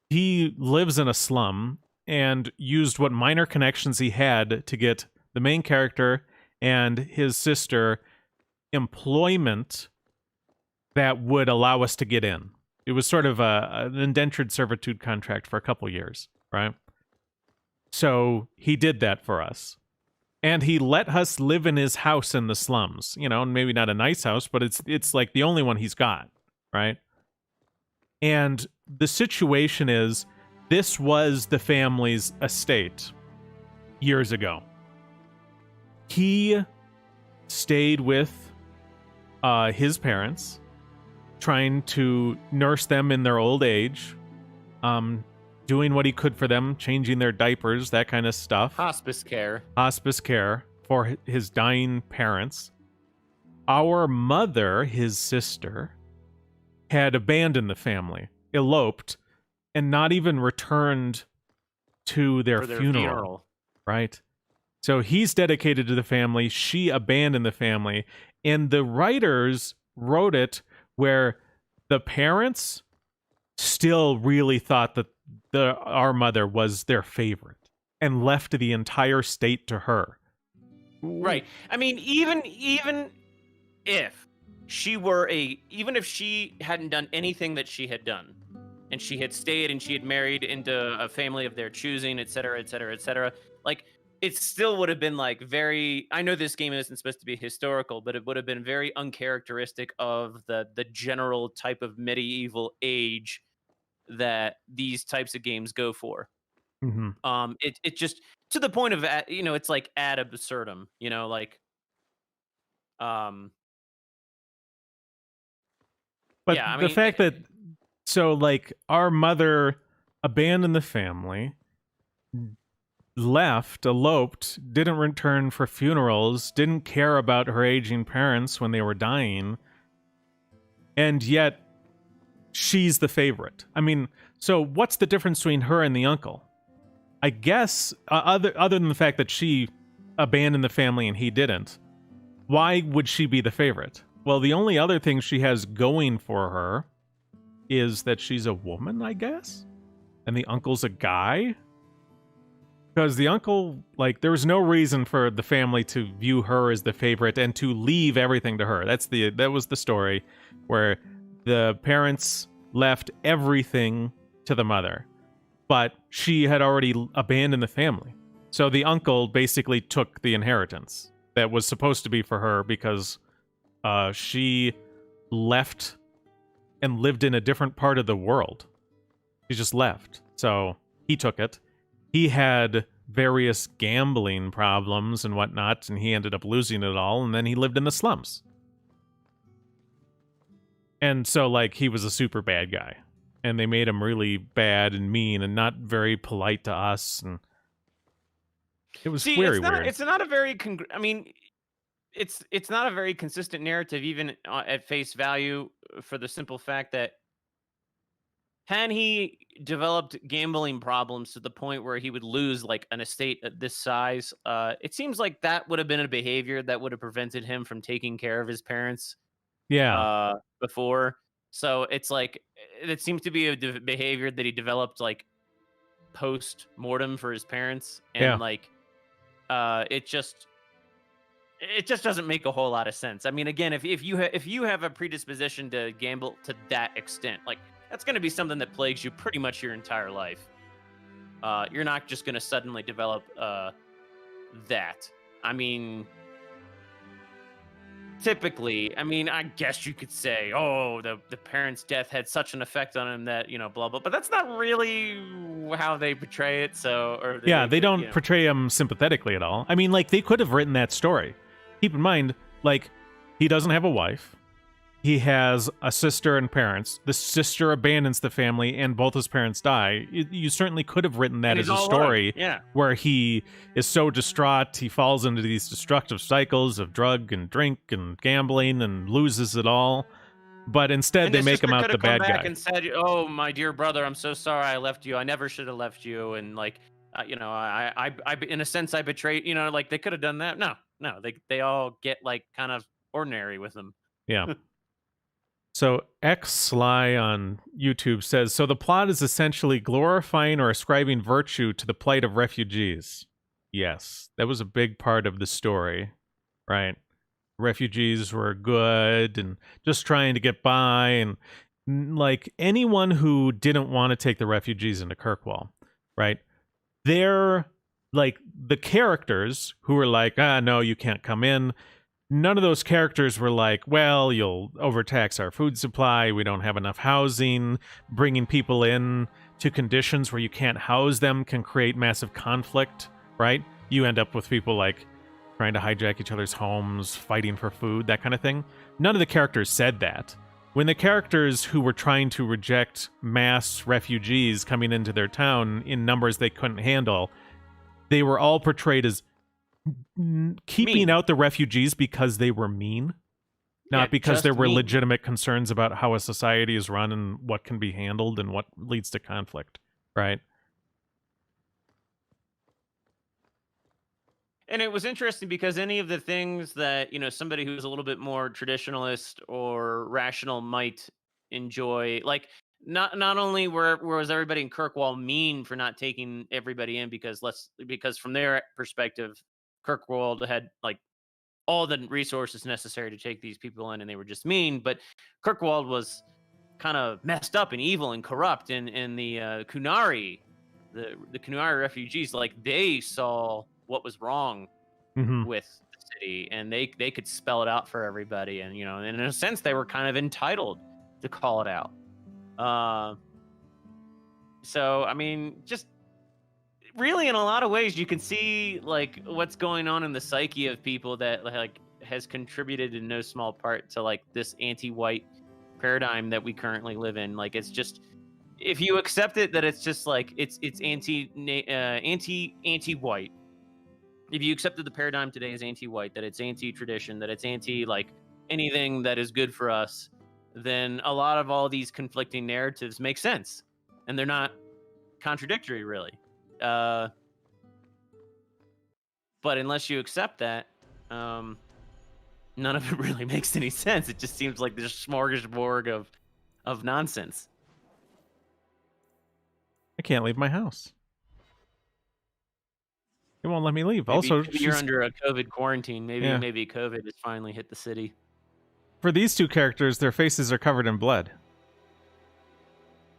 He lives in a slum and used what minor connections he had to get the main character and his sister employment that would allow us to get in. It was sort of an indentured servitude contract for a couple years, right? So he did that for us. And he let us live in his house in the slums. Maybe not a nice house, but it's like the only one he's got, right? And the situation is, this was the family's estate years ago. He stayed with his parents, trying to nurse them in their old age, doing what he could for them, changing their diapers, that kind of stuff. Hospice care for his dying parents. Our mother, his sister, had abandoned the family, eloped, and not even returned to their funeral. Right? So he's dedicated to the family. She abandoned the family. And the writers wrote it where the parents still really thought that our mother was their favorite and left the entire state to her. Right. Even if she hadn't done anything that she had done, and she had stayed and she had married into a family of their choosing, et cetera, et cetera, et cetera. Like, it still would have been like very, I know this game isn't supposed to be historical, but it would have been very uncharacteristic of the general type of medieval age that these types of games go for. Hmm. It just, to the point of, it's like ad absurdum, like, um But yeah, I the mean, fact that so like our mother abandoned the family, left, eloped, didn't return for funerals, didn't care about her aging parents when they were dying, and yet she's the favorite. I mean, so what's the difference between her and the uncle? I guess other than the fact that she abandoned the family and he didn't, why would she be the favorite? Well, the only other thing she has going for her is that she's a woman, I guess, and the uncle's a guy. Because the uncle, like, there was no reason for the family to view her as the favorite and to leave everything to her. That was the story, where the parents left everything to the mother, but she had already abandoned the family. So the uncle basically took the inheritance that was supposed to be for her because she left and lived in a different part of the world. She just left. So he took it. He had various gambling problems and whatnot, and he ended up losing it all, and then he lived in the slums. And so, like, he was a super bad guy. And they made him really bad and mean and not very polite to us, and it was very weird. It's not a very I mean, it's not a very consistent narrative, even at face value, for the simple fact that had he developed gambling problems to the point where he would lose like an estate at this size, it seems like that would have been a behavior that would have prevented him from taking care of his parents Yeah. before. So it's like it seems to be a behavior that he developed like post mortem for his parents, and Yeah. like it just doesn't make a whole lot of sense. I mean, again, if you have a predisposition to gamble to that extent, like that's going to be something that plagues you pretty much your entire life. You're not just going to suddenly develop that. I mean, typically, I mean, I guess you could say, oh, the parent's death had such an effect on him that, blah, blah, but that's not really how they portray it. So, or Yeah, they don't portray him sympathetically at all. I mean, like, they could have written that story. Keep in mind, like, he doesn't have a wife. He has a sister and parents. The sister abandons the family, and both his parents die. You certainly could have written that as a story where he is so distraught, he falls into these destructive cycles of drug and drink and gambling and loses it all. But instead, they make him out the bad guy. And said, "Oh, my dear brother, I'm so sorry I left you. I never should have left you." And like, I in a sense, I betrayed. Like they could have done that. No, they all get like kind of ordinary with them. Yeah. So X Sly on YouTube says, so the plot is essentially glorifying or ascribing virtue to the plight of refugees. Yes, that was a big part of the story, right? Refugees were good and just trying to get by, and like anyone who didn't want to take the refugees into Kirkwall, right? They're like the characters who were like, no, you can't come in. None of those characters were like, well, you'll overtax our food supply, we don't have enough housing, bringing people in to conditions where you can't house them can create massive conflict, right? You end up with people like trying to hijack each other's homes, fighting for food, that kind of thing. None of the characters said that. When the characters who were trying to reject mass refugees coming into their town in numbers they couldn't handle, they were all portrayed as keeping out the refugees because they were mean, not because there were legitimate concerns about how a society is run and what can be handled and what leads to conflict, right? And it was interesting because any of the things that, somebody who's a little bit more traditionalist or rational might enjoy, like not only was everybody in Kirkwall mean for not taking everybody in because from their perspective, Kirkwall had like all the resources necessary to take these people in, and they were just mean. But Kirkwall was kind of messed up and evil and corrupt, and the Kunari, the Kunari refugees, like they saw what was wrong with the city, and they could spell it out for everybody, and and in a sense they were kind of entitled to call it out. So I mean, just really in a lot of ways you can see like what's going on in the psyche of people that like has contributed in no small part to like this anti-white paradigm that we currently live in. Like it's just, if you accept it that it's just like it's anti-white, if you accept that the paradigm today is anti-white, that it's anti-tradition, that it's anti like anything that is good for us, then a lot of all these conflicting narratives make sense, and they're not contradictory really. But unless you accept that, none of it really makes any sense. It just seems like this smorgasbord of nonsense. I can't leave my house. It won't let me leave. Maybe, Also, maybe you're under a COVID quarantine. Maybe Yeah. maybe COVID has finally hit the city. For these two characters, their faces are covered in blood.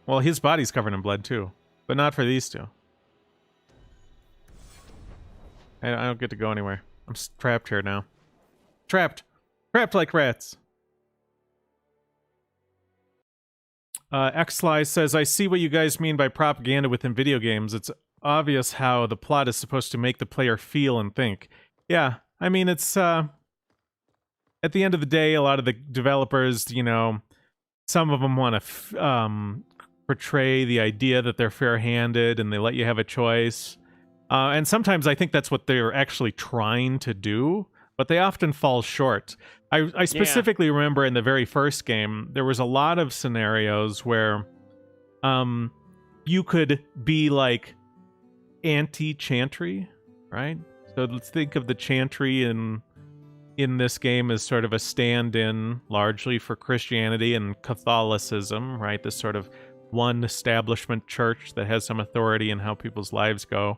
Well, his body's covered in blood too, but not for these two. I don't get to go anywhere. I'm trapped here now. Trapped like rats. Xly says, I see what you guys mean by propaganda within video games. It's obvious how the plot is supposed to make the player feel and think. Yeah, I mean, it's, at the end of the day, a lot of the developers, some of them want to portray the idea that they're fair-handed and they let you have a choice. And sometimes I think that's what they're actually trying to do, but they often fall short. I specifically remember in the very first game, there was a lot of scenarios where you could be like anti-chantry, right? So let's think of the chantry in this game as sort of a stand-in largely for Christianity and Catholicism, right? This sort of one establishment church that has some authority in how people's lives go,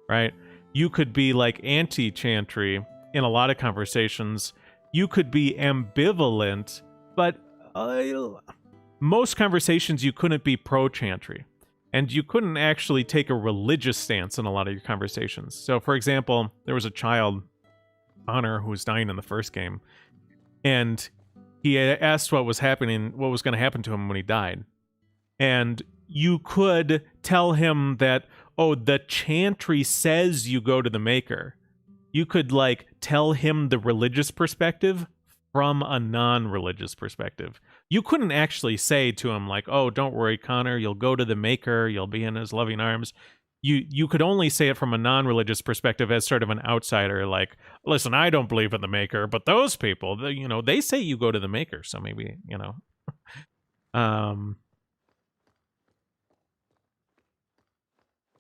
right? You could be like anti-chantry in a lot of conversations. You could be ambivalent, but most conversations you couldn't be pro-chantry. And you couldn't actually take a religious stance in a lot of your conversations. So, for example, there was a child, Connor, who was dying in the first game, and he asked what was going to happen to him when he died. And you could tell him that, oh, the chantry says you go to the Maker. You could, like, tell him the religious perspective from a non-religious perspective. You couldn't actually say to him, like, oh, don't worry, Connor, you'll go to the Maker, you'll be in his loving arms. You could only say it from a non-religious perspective as sort of an outsider, like, listen, I don't believe in the Maker, but those people, they say you go to the Maker, so maybe,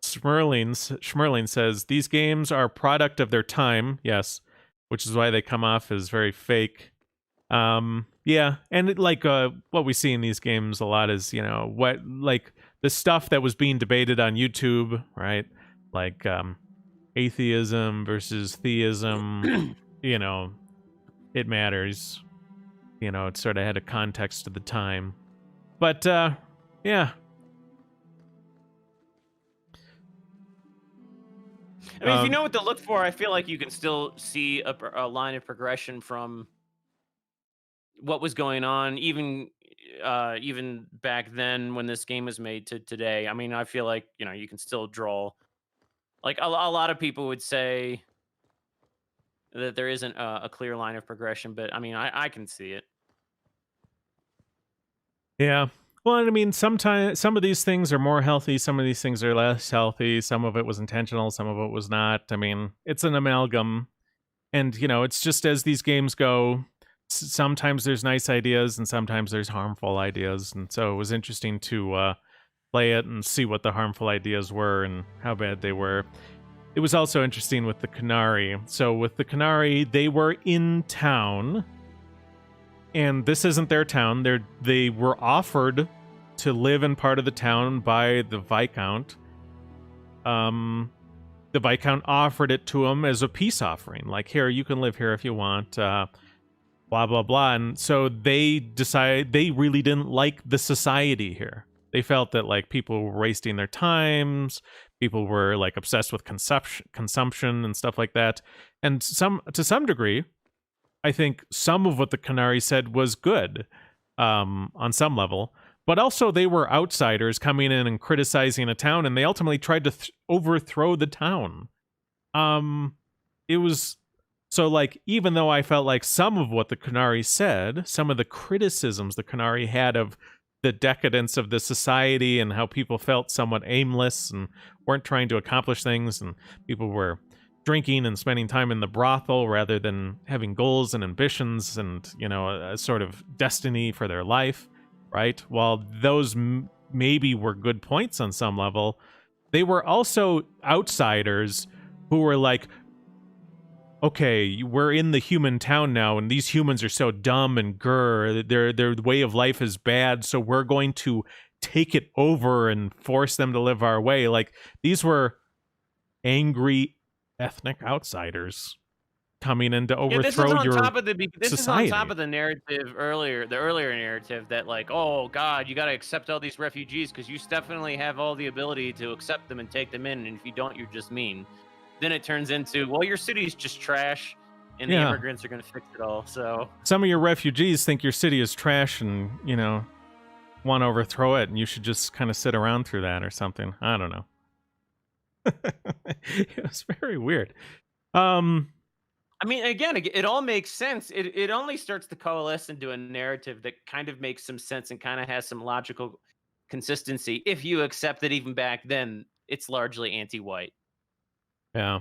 Schmerling says, these games are a product of their time, yes, which is why they come off as very fake. Yeah, and what we see in these games a lot is, the stuff that was being debated on YouTube, right? Like, atheism versus theism, it matters. It sort of had a context to the time. But, yeah. I mean, if you know what to look for, I feel like you can still see a line of progression from what was going on, even back then when this game was made to today. I mean, I feel like you can still draw. Like a lot of people would say that there isn't a clear line of progression, but I mean, I can see it. Yeah. Well, I mean, sometimes some of these things are more healthy, some of these things are less healthy, some of it was intentional, some of it was not. I mean, it's an amalgam. And, it's just as these games go, sometimes there's nice ideas and sometimes there's harmful ideas. And so it was interesting to play it and see what the harmful ideas were and how bad they were. It was also interesting with the Kunari. So with the Kunari, they were in town. And this isn't their town. They were offered to live in part of the town by the Viscount. The Viscount offered it to them as a peace offering. Like, here, you can live here if you want. blah, blah, blah. And so they decided they really didn't like the society here. They felt that like people were wasting their times, people were like obsessed with consumption and stuff like that. And to some degree, I think some of what the Qunari said was good on some level, but also they were outsiders coming in and criticizing a town, and they ultimately tried to overthrow the town. It was so like, even though I felt like some of what the Qunari said, some of the criticisms the Qunari had of the decadence of the society and how people felt somewhat aimless and weren't trying to accomplish things, and people were drinking and spending time in the brothel rather than having goals and ambitions and, you know, a sort of destiny for their life, right? While those maybe were good points on some level, they were also outsiders who were like, okay, we're in the human town now, and these humans are so dumb and their way of life is bad, so we're going to take it over and force them to live our way. Like, these were angry ethnic outsiders coming in to overthrow this is on your top of society. is on top of the narrative earlier, the earlier narrative that like, oh God, you got to accept all these refugees because you definitely have all the ability to accept them and take them in, and if you don't, you're just mean. Then it turns into, well, your city's just trash, and the immigrants are going to fix it all. So some of your refugees think your city is trash and, you know, want to overthrow it, and you should just kind of sit around through that or something. I don't know. It was very weird. I mean, again, it all makes sense. It only starts to coalesce into a narrative that kind of makes some sense and kind of has some logical consistency if you accept that even back then it's largely anti-white. Yeah.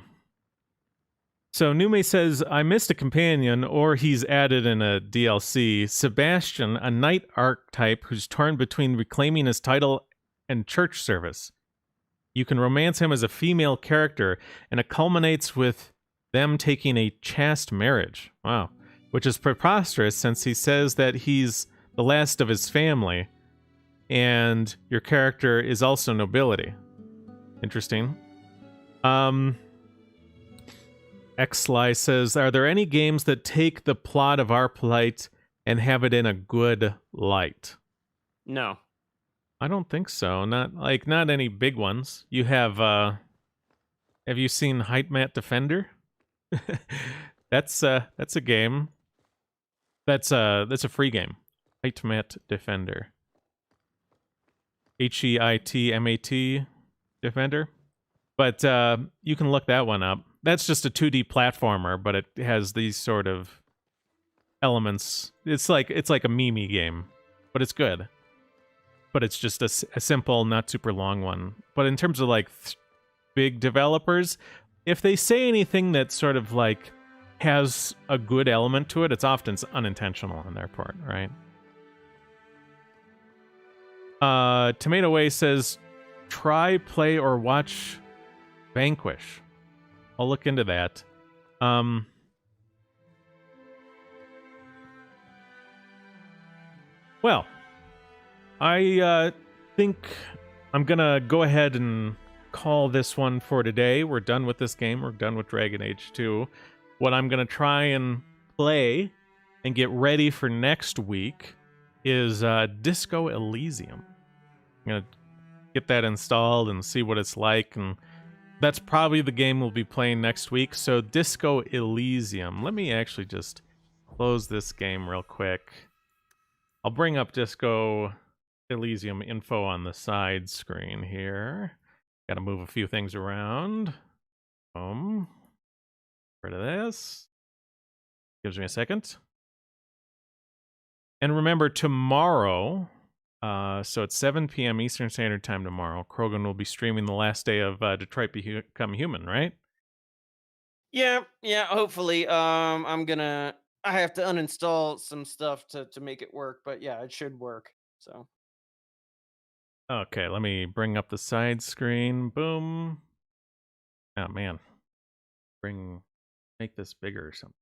So Nume says, I missed a companion, or he's added in a DLC, Sebastian, a knight archetype who's torn between reclaiming his title and church service. You can romance him as a female character, and it culminates with them taking a chaste marriage. Wow. Which is preposterous, since he says that he's the last of his family, and your character is also nobility. Interesting. Xly says, are there any games that take the plot of Our Plight and have it in a good light? No. I don't think so. Not any big ones. You have you seen Height Mat Defender? That's a game. That's a free game. Height Mat Defender. HEITMAT Defender. But you can look that one up. That's just a 2D platformer, but it has these sort of elements. It's like a meme game, but it's good. But it's just a simple, not super long one. But in terms of like big developers, if they say anything that sort of like has a good element to it, it's often unintentional on their part, right? Tomato Way says, try, play, or watch Vanquish. I'll look into that. Well, I think I'm gonna go ahead and call this one for today. We're done with this game. We're done with Dragon Age 2. What I'm gonna try and play and get ready for next week is Disco Elysium. I'm gonna get that installed and see what it's like, and that's probably the game we'll be playing next week. So Disco Elysium. Let me actually just close this game real quick. I'll bring up Disco Elysium info on the side screen here. Got to move a few things around. Rid of this. Gives me a second. And remember, tomorrow, so it's 7 p.m. Eastern Standard Time tomorrow, Krogan will be streaming the last day of Detroit Become Human, right? Yeah, hopefully. I have to uninstall some stuff to make it work, but yeah, it should work. So okay, let me bring up the side screen. Boom. Oh man. Make this bigger or something.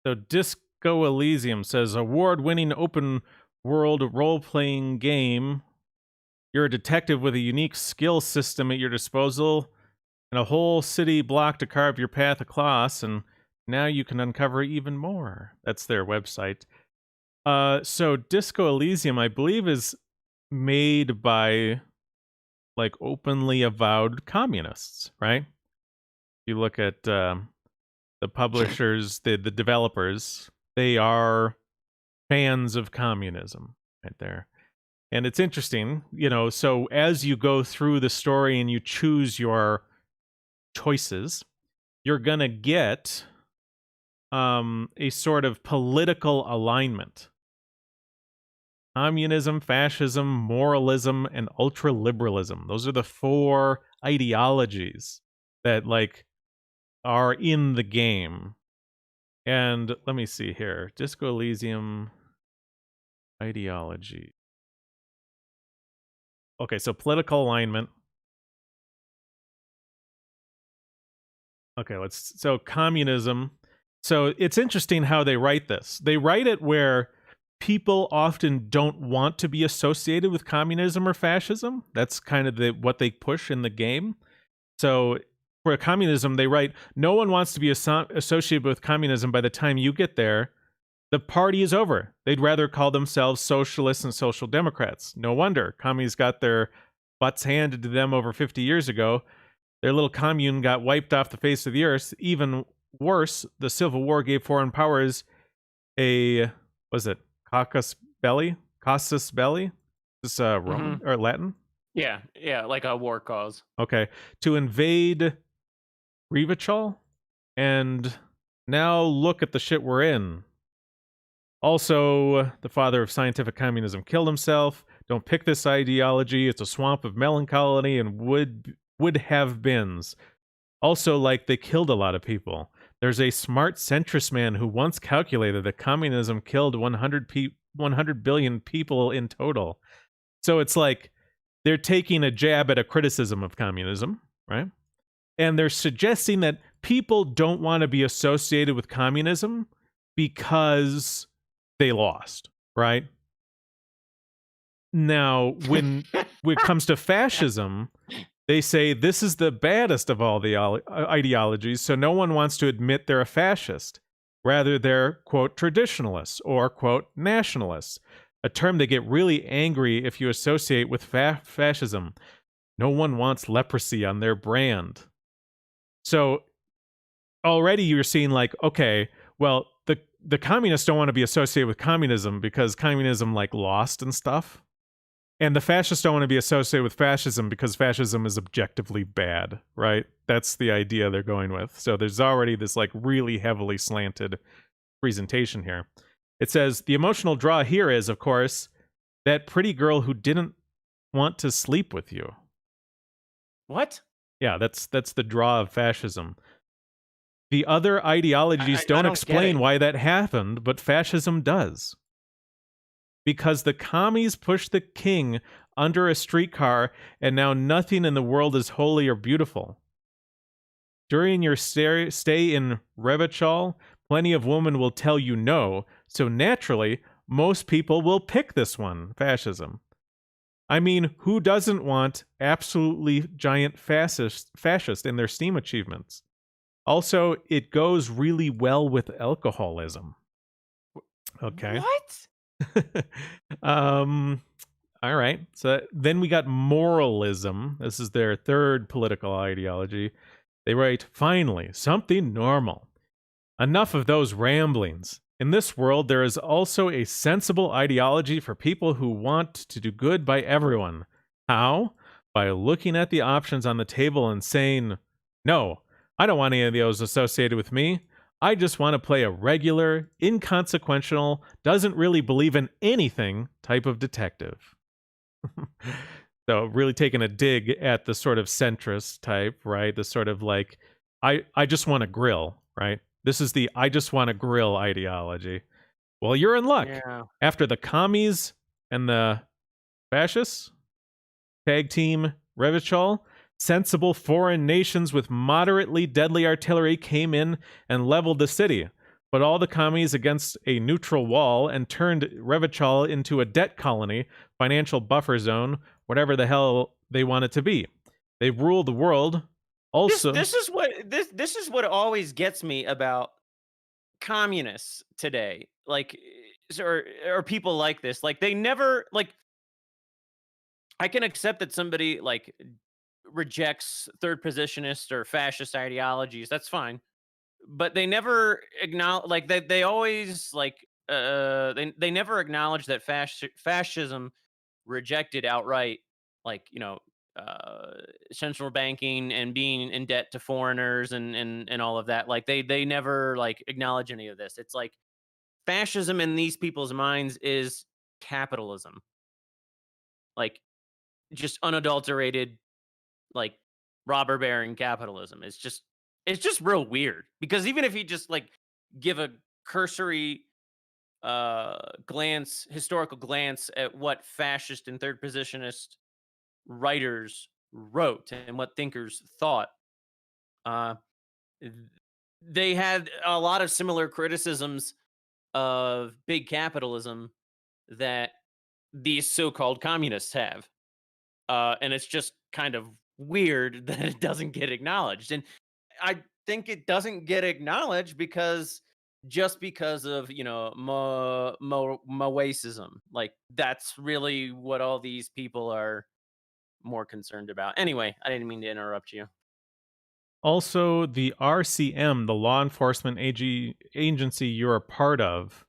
So Disco Elysium says, award-winning open-world role-playing game. You're a detective with a unique skill system at your disposal and a whole city block to carve your path across, and Now you can uncover even more. That's their website. So Disco Elysium, I believe, is made by like openly avowed communists, right? You look at the publishers, the developers, they are fans of communism right there. And it's interesting, so as you go through the story and you choose your choices, you're going to get a sort of political alignment. Communism, fascism, moralism, and ultraliberalism. Those are the 4 ideologies that like are in the game. And let me see here. Disco Elysium ideology. Okay, so political alignment. Okay, so communism. So it's interesting how they write this. They write it where people often don't want to be associated with communism or fascism. That's kind of what they push in the game. So for communism, they write, no one wants to be associated with communism. By the time you get there, the party is over. They'd rather call themselves socialists and social democrats. No wonder. Commies got their butts handed to them over 50 years ago. Their little commune got wiped off the face of the earth. Even worse, the Civil War gave foreign powers was it casus belli? Casus belli? Is this Roman or Latin? Yeah, like a war cause. Okay. To invade Revachol, and now look at the shit we're in. Also, the father of scientific communism killed himself. Don't pick this ideology. It's a swamp of melancholy and would have beens. Also, like, they killed a lot of people. There's a smart centrist man who once calculated that communism killed 100 billion people in total. So it's like they're taking a jab at a criticism of communism, right? And they're suggesting that people don't want to be associated with communism because they lost, right? Now, when it comes to fascism, they say this is the baddest of all the ideologies, so no one wants to admit they're a fascist. Rather, they're, quote, traditionalists or, quote, nationalists, a term they get really angry if you associate with fascism. No one wants leprosy on their brand. So already you're seeing like, okay, well, the communists don't want to be associated with communism because communism like lost and stuff. And the fascists don't want to be associated with fascism because fascism is objectively bad, right? That's the idea they're going with. So there's already this like really heavily slanted presentation here. It says, the emotional draw here is, of course, that pretty girl who didn't want to sleep with you. What? Yeah, that's the draw of fascism. The other ideologies don't explain why that happened, but fascism does. Because the commies pushed the king under a streetcar, and now nothing in the world is holy or beautiful. During your stay in Revachol, plenty of women will tell you no, so naturally, most people will pick this one, fascism. I mean, who doesn't want absolutely giant fascist in their Steam achievements? Also, it goes really well with alcoholism. Okay. What? All right. So then we got moralism. This is their third political ideology. They write, finally, something normal. Enough of those ramblings. In this world, there is also a sensible ideology for people who want to do good by everyone. How? By looking at the options on the table and saying, no, I don't want any of those associated with me. I just want to play a regular, inconsequential, doesn't really believe in anything type of detective. So really taking a dig at the sort of centrist type, right? The sort of like, I just want to grill, right? This is the I just want to grill ideology. Well, you're in luck. Yeah. After the commies and the fascists, tag team Revachol, sensible foreign nations with moderately deadly artillery came in and leveled the city, put all the commies against a neutral wall and turned Revachol into a debt colony, financial buffer zone, whatever the hell they want it to be. They rule the world. Also, this is what always gets me about communists today, like, or people like this, like they never like. I can accept that somebody like rejects third positionist or fascist ideologies. That's fine, but they never acknowledge like they always like they never acknowledge that fascism rejected outright, like, uh central banking and being in debt to foreigners and all of that. Like they never like acknowledge any of this. It's like fascism in these people's minds is capitalism, like just unadulterated, like robber baron capitalism. It's just real weird because even if you just like give a cursory historical glance at what fascist and third positionist writers wrote and what thinkers thought, uh th- they had a lot of similar criticisms of big capitalism that these so-called communists have. And it's just kind of weird that it doesn't get acknowledged. And I think it doesn't get acknowledged because of Moacism. Like that's really what all these people are more concerned about. Anyway, I didn't mean to interrupt you. Also, the RCM, the law enforcement agency you're a part of,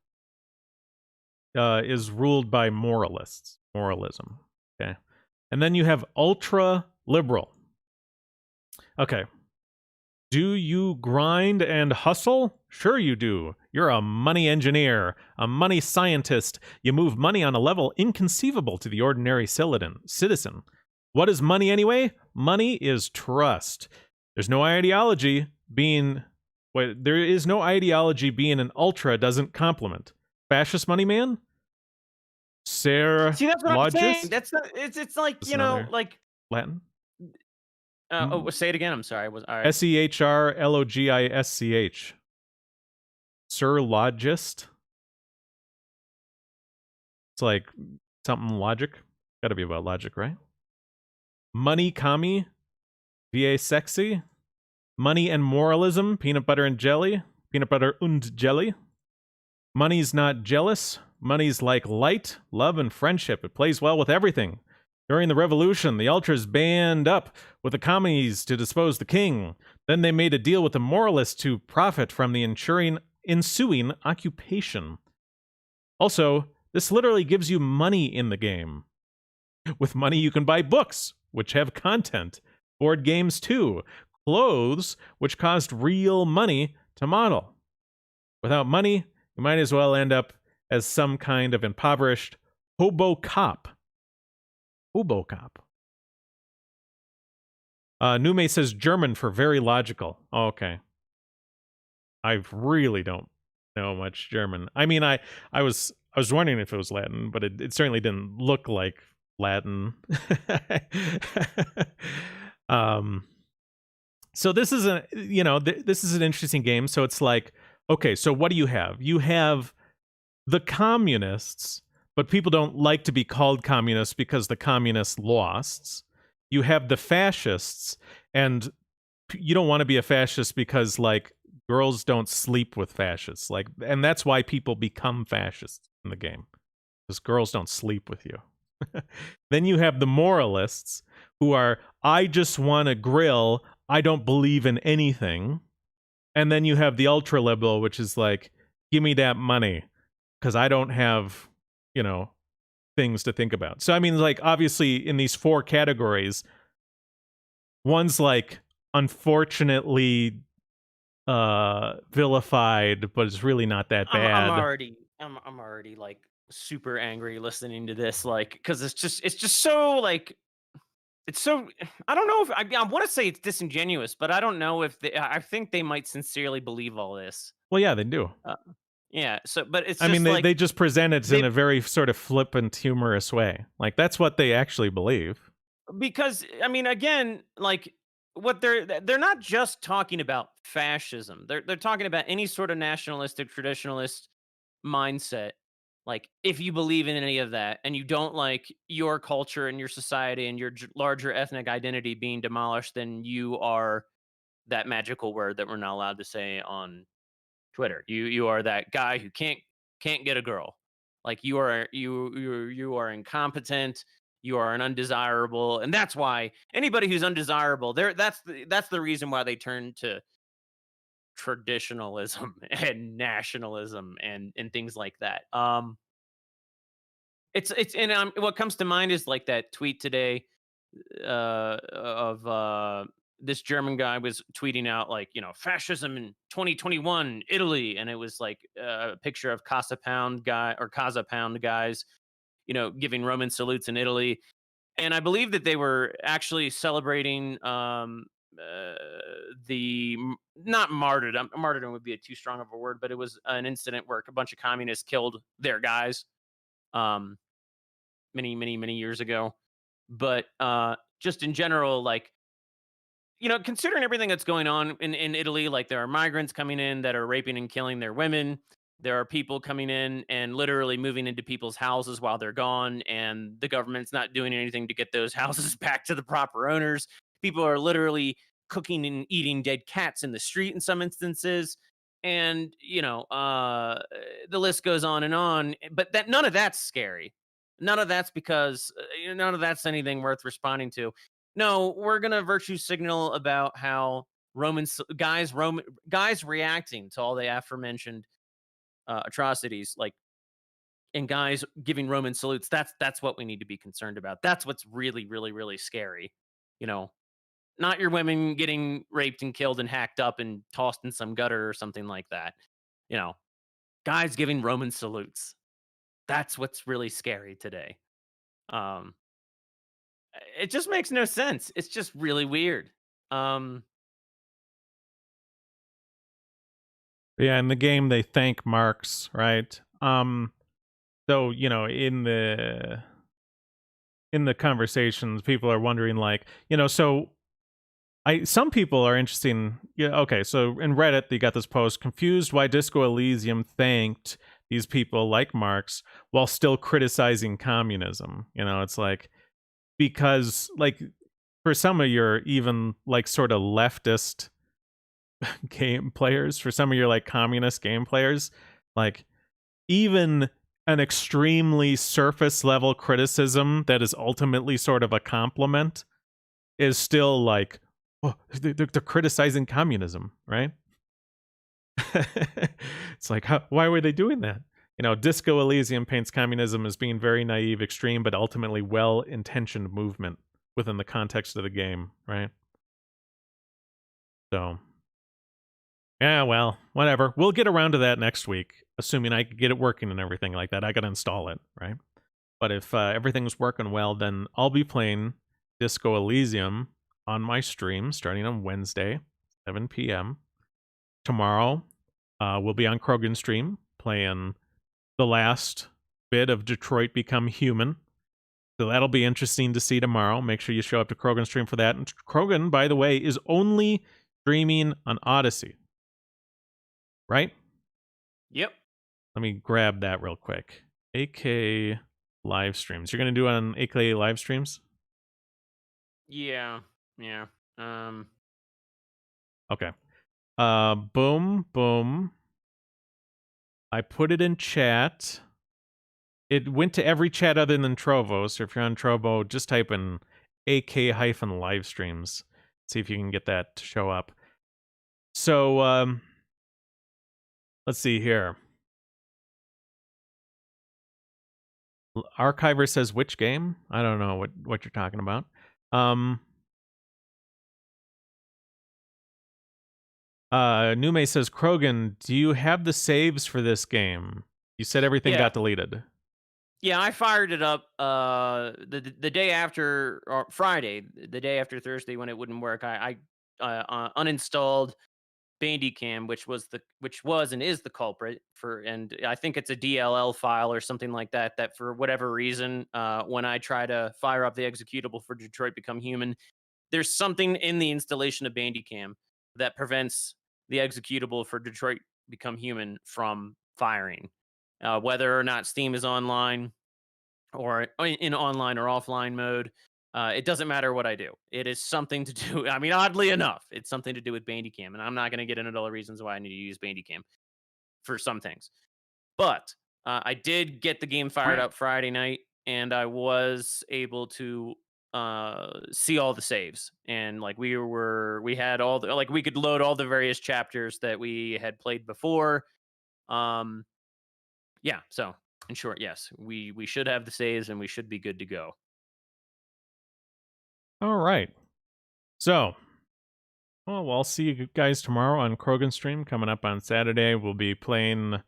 is ruled by moralism. Okay. And then you have ultra liberal. Okay. Do you grind and hustle? Sure you do. You're a money engineer, a money scientist. You move money on a level inconceivable to the ordinary citizen. What is money anyway? Money is trust. There is no ideology being an ultra doesn't compliment. Fascist money man? Sir See, that's what I'm saying. Logist? That's not, it's like, That's another like Latin? say it again. I'm sorry. I was all right. Serlogisch. Sir Logist. It's like something logic. Gotta be about logic, right? Money Kami. VA sexy. Money and moralism. Peanut butter and jelly. Peanut butter und jelly. Money's not jealous. Money's like light, love, and friendship. It plays well with everything. During the revolution, the ultras band up with the commies to depose the king. Then they made a deal with the moralists to profit from the ensuing occupation. Also, this literally gives you money in the game. With money, you can buy books, which have content, board games too, clothes, which cost real money to model. Without money, you might as well end up as some kind of impoverished hobo cop. Hobo cop. Nume says German for very logical. Oh, okay. I really don't know much German. I mean, I was wondering if it was Latin, but it certainly didn't look like Latin. So this is this is an interesting game. So it's like, okay, so what do you have? You have the communists, but people don't like to be called communists because the communists lost. You have the fascists, and you don't want to be a fascist because, like, girls don't sleep with fascists. Like, and that's why people become fascists in the game, because girls don't sleep with you. Then you have the moralists, who are, I just want to grill, I don't believe in anything. And then you have the ultra liberal, which is like, give me that money, because I don't have, things to think about. So, I mean, like, obviously, in these four categories, one's like, unfortunately, vilified, but it's really not that bad. I'm already like super angry listening to this, like, because it's just so like, it's so, I don't know if I want to say it's disingenuous, but I don't know if I think they might sincerely believe all this. Well, yeah, they do. Yeah. So, but it's I just mean, like, they just present it in a very sort of flippant, humorous way. Like, that's what they actually believe. Because, I mean, again, like, what they're not just talking about fascism. They're talking about any sort of nationalistic, traditionalist mindset. Like, if you believe in any of that and you don't like your culture and your society and your larger ethnic identity being demolished, then you are that magical word that we're not allowed to say on Twitter. You are that guy who can't get a girl. Like you are incompetent. You are an undesirable, and that's why anybody who's undesirable, that's the reason why they turn to traditionalism and nationalism and things like that. It's and what comes to mind is like that tweet today of this German guy was tweeting out like, fascism in 2021 Italy, and it was like a picture of Casa Pound guys, giving Roman salutes in Italy, and I believe that they were actually celebrating uh, not martyrdom. Martyrdom would be a too strong of a word, but it was an incident where a bunch of communists killed their guys um, many years ago. But just in general, like considering everything that's going on in Italy, like there are migrants coming in that are raping and killing their women. There are people coming in and literally moving into people's houses while they're gone, and the government's not doing anything to get those houses back to the proper owners. People are literally cooking and eating dead cats in the street in some instances. And, the list goes on and on. But that none of that's scary. None of that's because none of that's anything worth responding to. No, we're gonna virtue signal about how guys reacting to all the aforementioned atrocities, like and guys giving Roman salutes. That's what we need to be concerned about. That's what's really, really, really scary. You know, not your women getting raped and killed and hacked up and tossed in some gutter or something like that. You know, guys giving Roman salutes. That's what's really scary today. Um, it just makes no sense. It's just really weird. Um, Yeah, in the game they thank Marx, right? So, in the conversations, people are wondering like, so some people are interested in, yeah, okay, so in Reddit they got this post, confused why Disco Elysium thanked these people like Marx while still criticizing communism. It's like, because like for some of your even like sort of leftist game players, for some of your like communist game players, like even an extremely surface level criticism that is ultimately sort of a compliment is still like, oh, they're criticizing communism, right? It's like, why were they doing that? Disco Elysium paints communism as being very naive, extreme, but ultimately well-intentioned movement within the context of the game, right? So, yeah, well, whatever. We'll get around to that next week, assuming I can get it working and everything like that. I gotta install it, right? But if everything's working well, then I'll be playing Disco Elysium on my stream starting on Wednesday, 7 p.m. Tomorrow, we'll be on Krogan stream playing the last bit of Detroit Become Human. So that'll be interesting to see tomorrow. Make sure you show up to Krogan stream for that. And Krogan, by the way, is only streaming on Odyssey. Right? Yep. Let me grab that real quick. AK live streams. You're going to do it on AK live streams? Yeah. Okay. Boom. I put it in chat. It went to every chat other than Trovo, so if you're on Trovo, just type in AK-live streams. See if you can get that to show up. So, let's see here. Archiver says which game? I don't know what you're talking about. Nume says, Krogan, do you have the saves for this game? You said everything got deleted. Yeah, I fired it up the day after, or Friday, the day after Thursday when it wouldn't work. I uninstalled Bandicam, which was and is the culprit and I think it's a DLL file or something like that. That for whatever reason, when I try to fire up the executable for Detroit Become Human, there's something in the installation of Bandicam that prevents the executable for Detroit Become Human from firing. Whether or not Steam is online or in online or offline mode, it doesn't matter what I do. It is something to do. I mean, oddly enough, it's something to do with Bandicam, and I'm not going to get into all the reasons why I need to use Bandicam. for some things. But I did get the game fired up Friday night, and I was able to see all the saves, and like we had all the, like, we could load all the various chapters that we had played before. Yeah, so in short, yes, we should have the saves and we should be good to go. All right. So, well, I'll see you guys tomorrow on Krogan stream coming up on Saturday. We'll be playing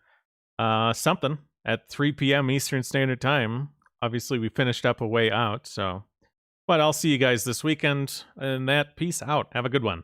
something at 3 p.m. Eastern Standard Time. Obviously, we finished up A Way Out, so. But I'll see you guys this weekend. And that, peace out. Have a good one.